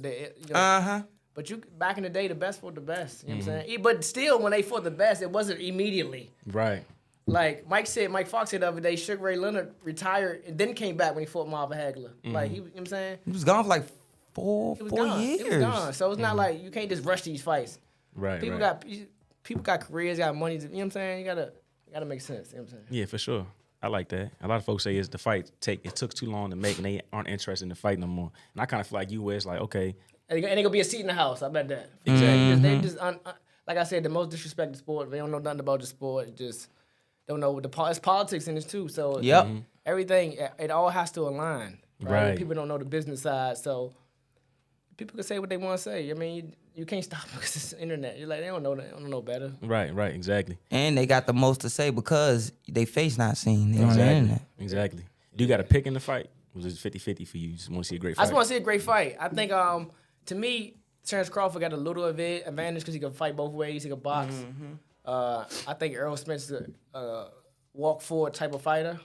S3: But back in the day, the best fought the best. You know what I'm saying? But still, when they fought the best, it wasn't immediately.
S1: Right.
S3: Like Mike Fox said the other day, Sugar Ray Leonard retired and then came back when he fought Marvin Hagler. Like, you know what I'm saying?
S2: He was gone for like four years.
S3: He was gone. So it's not like you can't just rush these fights.
S1: Right.
S3: People got careers, got money. You know what I'm saying? You gotta make sense. You know what I'm saying?
S1: Yeah, for sure. I like that. A lot of folks say it's the fight it took too long to make and they aren't interested in the fight no more. And I kind of feel like you where it's like, okay.
S3: And they gonna be a seat in the house. I bet that.
S1: Exactly.
S3: They just like I said, the most disrespected sport. They don't know nothing about the sport. Just don't know it's politics in this too. So everything, it all has to align. Right. People don't know the business side, so people can say what they want to say. I mean, you can't stop because it's the internet. You're like, they don't know better.
S1: Right, exactly.
S2: And they got the most to say because they face not seen. They on the internet.
S1: Exactly. Do you got a pick in the fight? Was it 50-50 for you? You just want to see a great fight?
S3: I just want to see a great fight. I think, to me, Terrence Crawford got a little advantage because he can fight both ways. He can box. I think Errol Spence is a walk forward type of fighter.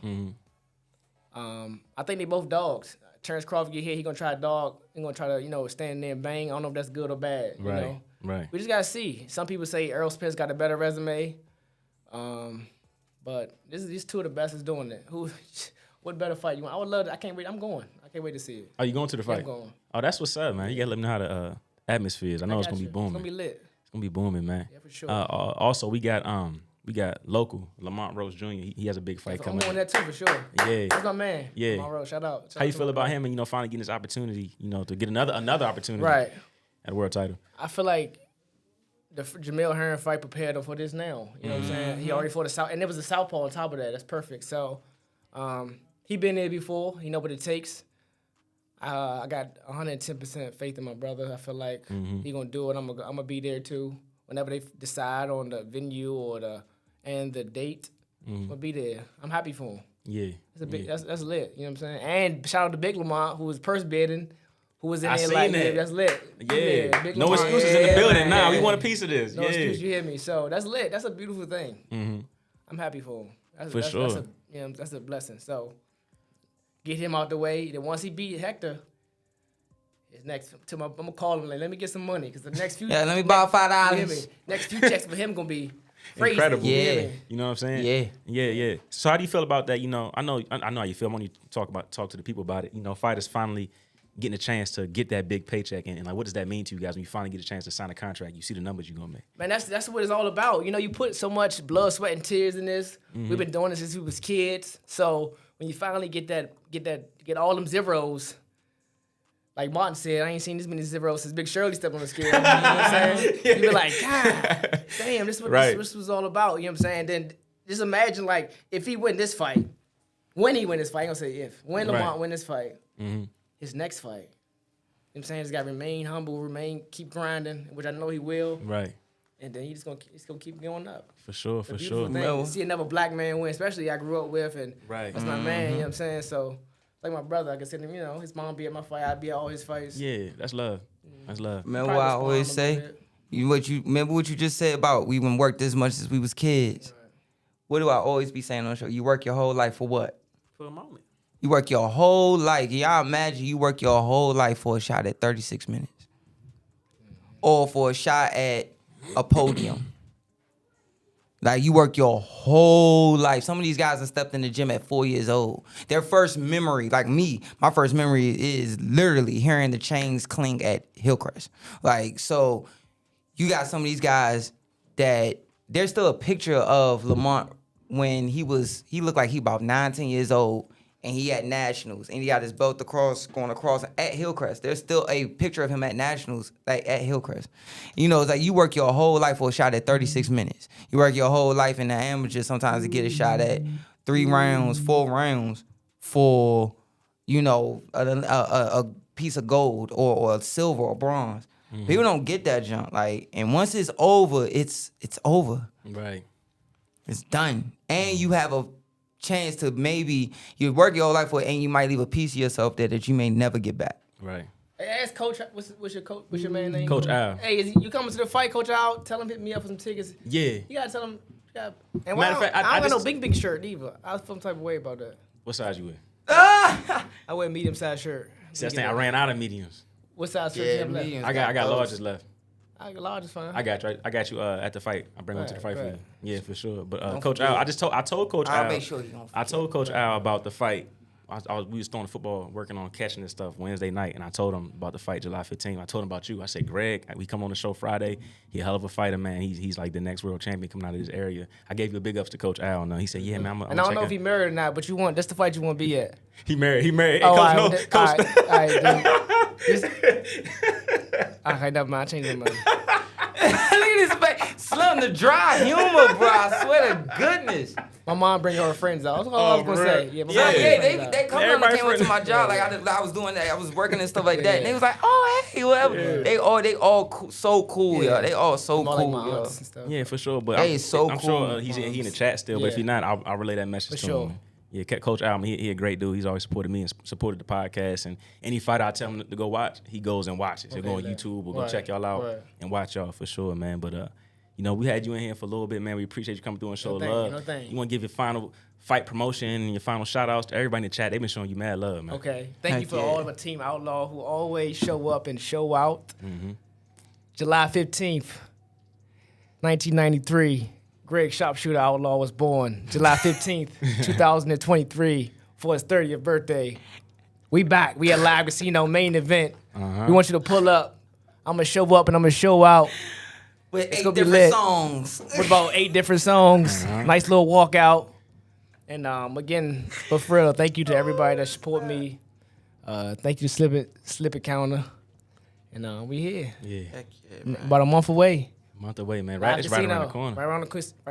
S3: I think they both dogs. Terrence Crawford get hit, he gonna try to dog. He gonna try to, stand there and bang. I don't know if that's good or bad. You know?
S1: Right.
S3: We just gotta see. Some people say Errol Spence got a better resume, but these two of the best is doing it. What better fight you want? I would love to. I can't wait. I'm going. I can't wait to see it.
S1: Are you going to the fight?
S3: I'm going.
S1: Oh, that's what's up, man. You gotta let me know how the atmosphere is. I know it's gonna be booming.
S3: It's gonna be lit.
S1: It's gonna be booming, man.
S3: Yeah, for sure.
S1: Also, we got local Lamont Rose Jr. He has a big fight coming.
S3: I'm going that too for sure.
S1: Yeah,
S3: that's my man.
S1: Yeah,
S3: Lamont Rose. Shout out.
S1: How you feel about him and finally getting this opportunity? To get another opportunity.
S3: Right.
S1: At a world title.
S3: I feel like the Jamil Hearn fight prepared him for this now. You know what I'm saying? He already fought a south, and there was a southpaw on top of that. That's perfect. So, he been there before. He know what it takes. I got 110% faith in my brother. I feel like he gonna do it. I'm gonna be there too. Whenever they decide on the venue or the date, I'm gonna be there. I'm happy for him.
S1: Yeah,
S3: that's lit. You know what I'm saying? And shout out to Big Lamont, who was purse bidding, who was in there
S1: like
S3: that. That's lit.
S1: Yeah,
S3: Big
S1: no
S3: Lamont.
S1: excuses in the building.
S3: Man.
S1: Nah, we want a piece of this.
S3: No excuse, you hear me? So that's lit. That's a beautiful thing. I'm happy for him. That's
S1: sure.
S3: That's a blessing. So get him out the way. Then once he beat Hector, his next I'm gonna call him like, let me get some money because the next few
S2: let me borrow $5.
S3: Next few checks for him gonna be crazy.
S1: Incredible.
S2: Yeah.
S1: You know what I'm saying? Yeah. So how do you feel about that? I know how you feel. I want you to talk to the people about it. Fighters finally getting a chance to get that big paycheck and like what does that mean to you guys when you finally get a chance to sign a contract? You see the numbers you're gonna make.
S3: Man, that's what it's all about. You put so much blood, sweat, and tears in this. We've been doing this since we was kids. So when you finally get all them zeros. Like Martin said, I ain't seen this many zeros since Big Shirley stepped on the scale. You know what I'm saying? You be like, God, damn, this is what this was all about. You know what I'm saying? Then just imagine, like, if he win this fight, when he win this fight, I'm going to say if. When Lamont win this fight, his next fight, you know what I'm saying? He's got to remain humble, keep grinding, which I know he will.
S1: Right.
S3: And then it's gonna keep going up.
S1: For sure.
S3: Thing. See another black man win, especially I grew up with, and that's my man, you know what I'm saying? So, like my brother, I can send him, his mom be at my fight, I'd be at all his fights.
S1: Yeah, that's love. That's love.
S2: Remember what I always say? Remember what you just said about we been worked as much as we was kids. Right. What do I always be saying on the show? You work your whole life for what?
S1: For a moment.
S2: You work your whole life. Y'all imagine you work your whole life for a shot at 36 minutes. Or for a shot at a podium. Like, you work your whole life. Some of these guys have stepped in the gym at 4 years old. Their first memory, like me, my first memory is literally hearing the chains clink at Hillcrest. Like, so you got some of these guys that there's still a picture of Lamont when he looked like he about 19 years old and he at Nationals and he got his belt going across at Hillcrest. There's still a picture of him at Nationals, like at Hillcrest. It's like you work your whole life for a shot at 36 minutes. You work your whole life in the amateur sometimes to get a shot at 3 rounds, 4 rounds for you know, a piece of gold or silver or bronze. People don't get that junk. Like, and once it's over, it's over.
S1: Right.
S2: It's done. And you have a chance to maybe you work your whole life for it, and you might leave a piece of yourself there that you may never get back.
S1: Right.
S3: Hey, ask Coach, what's your man name?
S1: Coach Al.
S3: Hey, you coming to the fight, Coach Al? Tell him hit me up for some tickets.
S1: Yeah.
S3: You gotta tell him. And
S1: Matter of fact,
S3: I don't got no
S1: just-
S3: big shirt either. I was some type of way about that.
S1: What size you in?
S3: I wear medium size shirt.
S1: See, that's the thing. I ran out of mediums.
S3: What size shirt you have left?
S2: mediums
S1: I got
S2: those.
S1: larges left.
S3: I got large is fine.
S1: I got you. I got you at the fight. I bring them to the fight for
S3: Right.
S1: you. Yeah, for sure. But
S2: Don't
S1: Coach
S2: forget.
S1: Al, I told Coach
S2: I'll
S1: Al.
S2: make sure you don't
S1: I told Coach Al about the fight. We was throwing football, working on catching and stuff Wednesday night, and I told him about the fight July 15th. I told him about you. I said, Greg, we come on the show Friday. He a hell of a fighter, man. He's like the next world champion coming out of this area. I gave you a big ups to Coach Al. He said, yeah, man, I'm
S3: and I don't know if he married or not, but that's the fight you want to be at.
S1: He married. Hey,
S3: Oh,
S1: Coach,
S3: all
S1: no,
S3: right,
S1: Coach.
S3: all right, dude. Okay, never mind. I changed my mind.
S2: Look at his face. Slim the dry humor, bro. I swear to goodness.
S3: My mom bring her friends out. That's all I was
S1: for
S3: gonna
S1: real?
S3: say. Yeah, my
S2: Yeah,
S3: mom bring her friends out.
S2: they come down
S1: Everybody
S2: and came up to my
S1: friendly.
S2: job. Like I was doing that. I was working and stuff like that. And they was like, oh, hey, whatever. They all cool, so cool,
S3: Yeah.
S2: yo. They all so
S3: More like
S2: cool,
S3: my
S2: yo.
S3: aunts and stuff.
S1: Yeah, for sure. But
S2: Hey, it's so
S1: I'm
S2: cool.
S1: sure he in the chat still. But if
S3: Yeah.
S1: he's not, I'll relay that message
S3: For
S1: to
S3: sure.
S1: him. Yeah, Coach Al, he a great dude. He's always supported me and supported the podcast. And any fight I tell him to go watch, he goes and watches. He'll go on
S3: Okay,
S1: YouTube or go
S3: right,
S1: check y'all out
S3: right.
S1: and watch y'all for sure, man. But we had you in here for a little bit, man. We appreciate you coming through and show
S3: thank you,
S1: love.
S3: no thank you.
S1: You want to give your final fight promotion and your final shout outs to everybody in the chat. They've been showing you mad love, man.
S3: Okay. Thank you
S2: Heck
S3: for
S2: yeah.
S3: all of our Team Outlaw who always show up and show out.
S1: Mm-hmm.
S3: July 15th, 1993, Greg Sharpshooter Outlaw was born. July 15th, 2023, for his 30th birthday. We back. We at Live Casino main event. We want you to pull up. I'm going to show up and I'm going to show out.
S2: With
S3: It's
S2: 8
S3: gonna be
S2: different
S3: lit.
S2: songs.
S3: With about 8 different songs. Nice little walkout. And again, but for real, thank you to everybody that support me. Thank you to Slip It Counter. And we here.
S1: Yeah,
S2: Heck yeah, man.
S3: About a month away.
S1: month away, man.
S3: Live
S1: Right, it's right around the
S3: Casino.
S1: corner.
S3: Right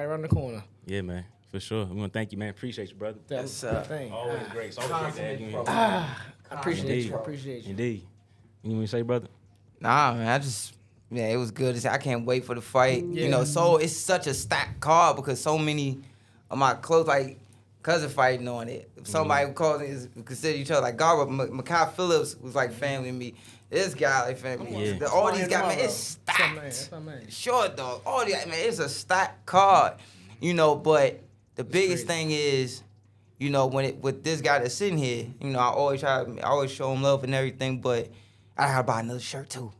S3: around the corner.
S1: Yeah, man, for sure. We want to thank you, man. Appreciate you, brother.
S3: That's
S2: Yes,
S3: the thing.
S1: Always great. It's always great to have you in here.
S3: I appreciate
S1: Indeed.
S3: you. I appreciate you.
S1: Indeed. You want to say, brother?
S2: Nah, man, it was good. I can't wait for the fight.
S3: Yeah.
S2: You know, so it's such a stacked card because so many of my close, like, cousin fighting on it. Somebody who calls it consider each other like God. Makai Phillips was like family to me. This guy like family.
S1: Yeah.
S2: All these guys, man, it's
S3: That's my man.
S2: stacked.
S3: That's my man.
S2: Short dog. All these, man, it's a stacked card. You know, but the biggest thing is, you know, with this guy that's sitting here, you know, I always show him love and everything, but I gotta buy another shirt too.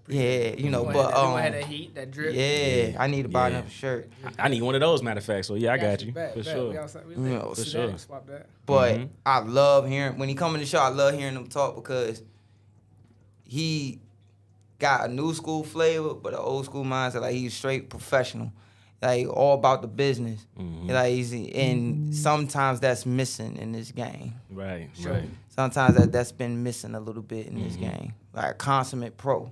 S2: Yeah, you know, but
S3: I had that heat, that drip.
S2: yeah, I need to buy
S1: Yeah.
S2: another shirt.
S1: I need one of those, matter of fact. So yeah, I got you
S3: Bet,
S1: for
S3: bet.
S1: sure.
S3: We outside. We
S2: You know,
S3: lit.
S2: for
S3: See
S1: sure.
S3: that? Swap that.
S2: But
S1: Mhm.
S2: I love hearing when he come in the show. I love hearing him talk because he got a new school flavor, but an old school mindset. Like he's straight professional, like all about the business.
S1: Mhm.
S2: Like and sometimes that's missing in this game.
S1: Right,
S3: Sure.
S1: right.
S2: Sometimes that's been missing a little bit in this game. Like a consummate pro,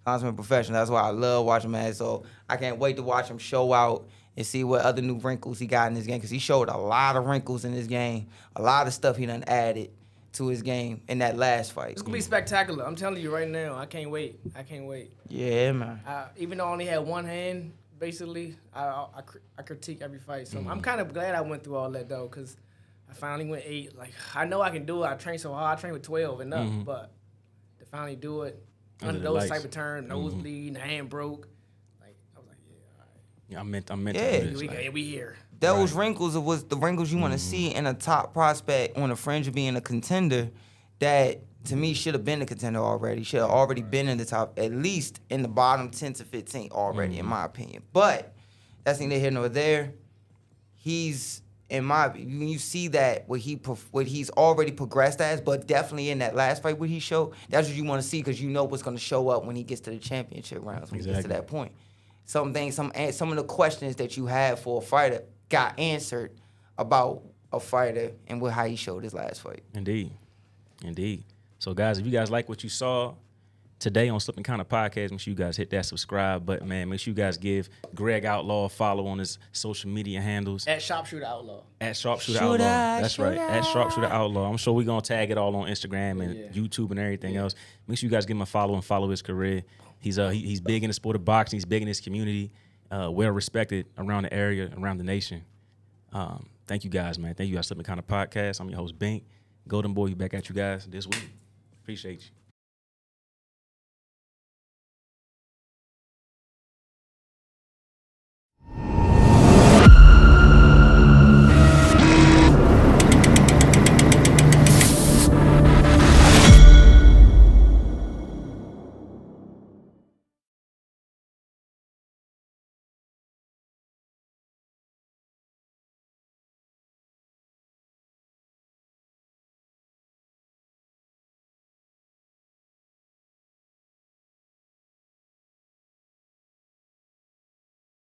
S2: consummate professional. That's why I love watching him. Man. So I can't wait to watch him show out and see what other new wrinkles he got in this game. Because he showed a lot of wrinkles in this game. A lot of stuff he done added to his game in that last fight.
S3: It's gonna be spectacular. I'm telling you right now. I can't wait. I can't wait.
S2: Yeah, man.
S3: Even though I only had one hand, basically, I critique every fight. So I'm kind of glad I went through all that though, because I finally went 8. Like I know I can do it. I train so hard. I train with 12 and up, but to finally do it
S1: Under
S3: under
S1: the
S3: those
S1: lights.
S3: type of terms, nose bleeding, hand broke. Like I was like, yeah, all right.
S1: Yeah, I meant
S2: Yeah.
S1: to do this.
S3: We here.
S2: Those wrinkles was the wrinkles you want to see in a top prospect on the fringe of being a contender that to me should have been a contender already. Should have already been in the top, at least in the bottom 10 to 15 already, in my opinion. But that's neither here nor there. He's when you see that what he's already progressed as, but definitely in that last fight what he showed, that's what you want to see because you know what's going to show up when he gets to the championship rounds, when he gets to that point. Some of the questions that you had for a fighter got answered about a fighter and how he showed his last fight.
S1: Indeed. So, guys, if you guys like what you saw, today on Slipping Kind of Podcast. Make sure you guys hit that subscribe button, man. Make sure you guys give Greg Outlaw a follow on his social media handles.
S3: At Sharpshooter Outlaw.
S1: At Sharpshooter Outlaw. That's right. At Sharpshooter Outlaw. I'm sure we're going to tag it all on Instagram and YouTube and everything else. Make sure you guys give him a follow and follow his career. He's big in the sport of boxing. He's big in his community. Well respected around the area, around the nation. Thank you guys, man. Thank you guys, Slipping Kind of Podcast. I'm your host, BINK. GOLDENBOY, back at you guys this week. Appreciate you.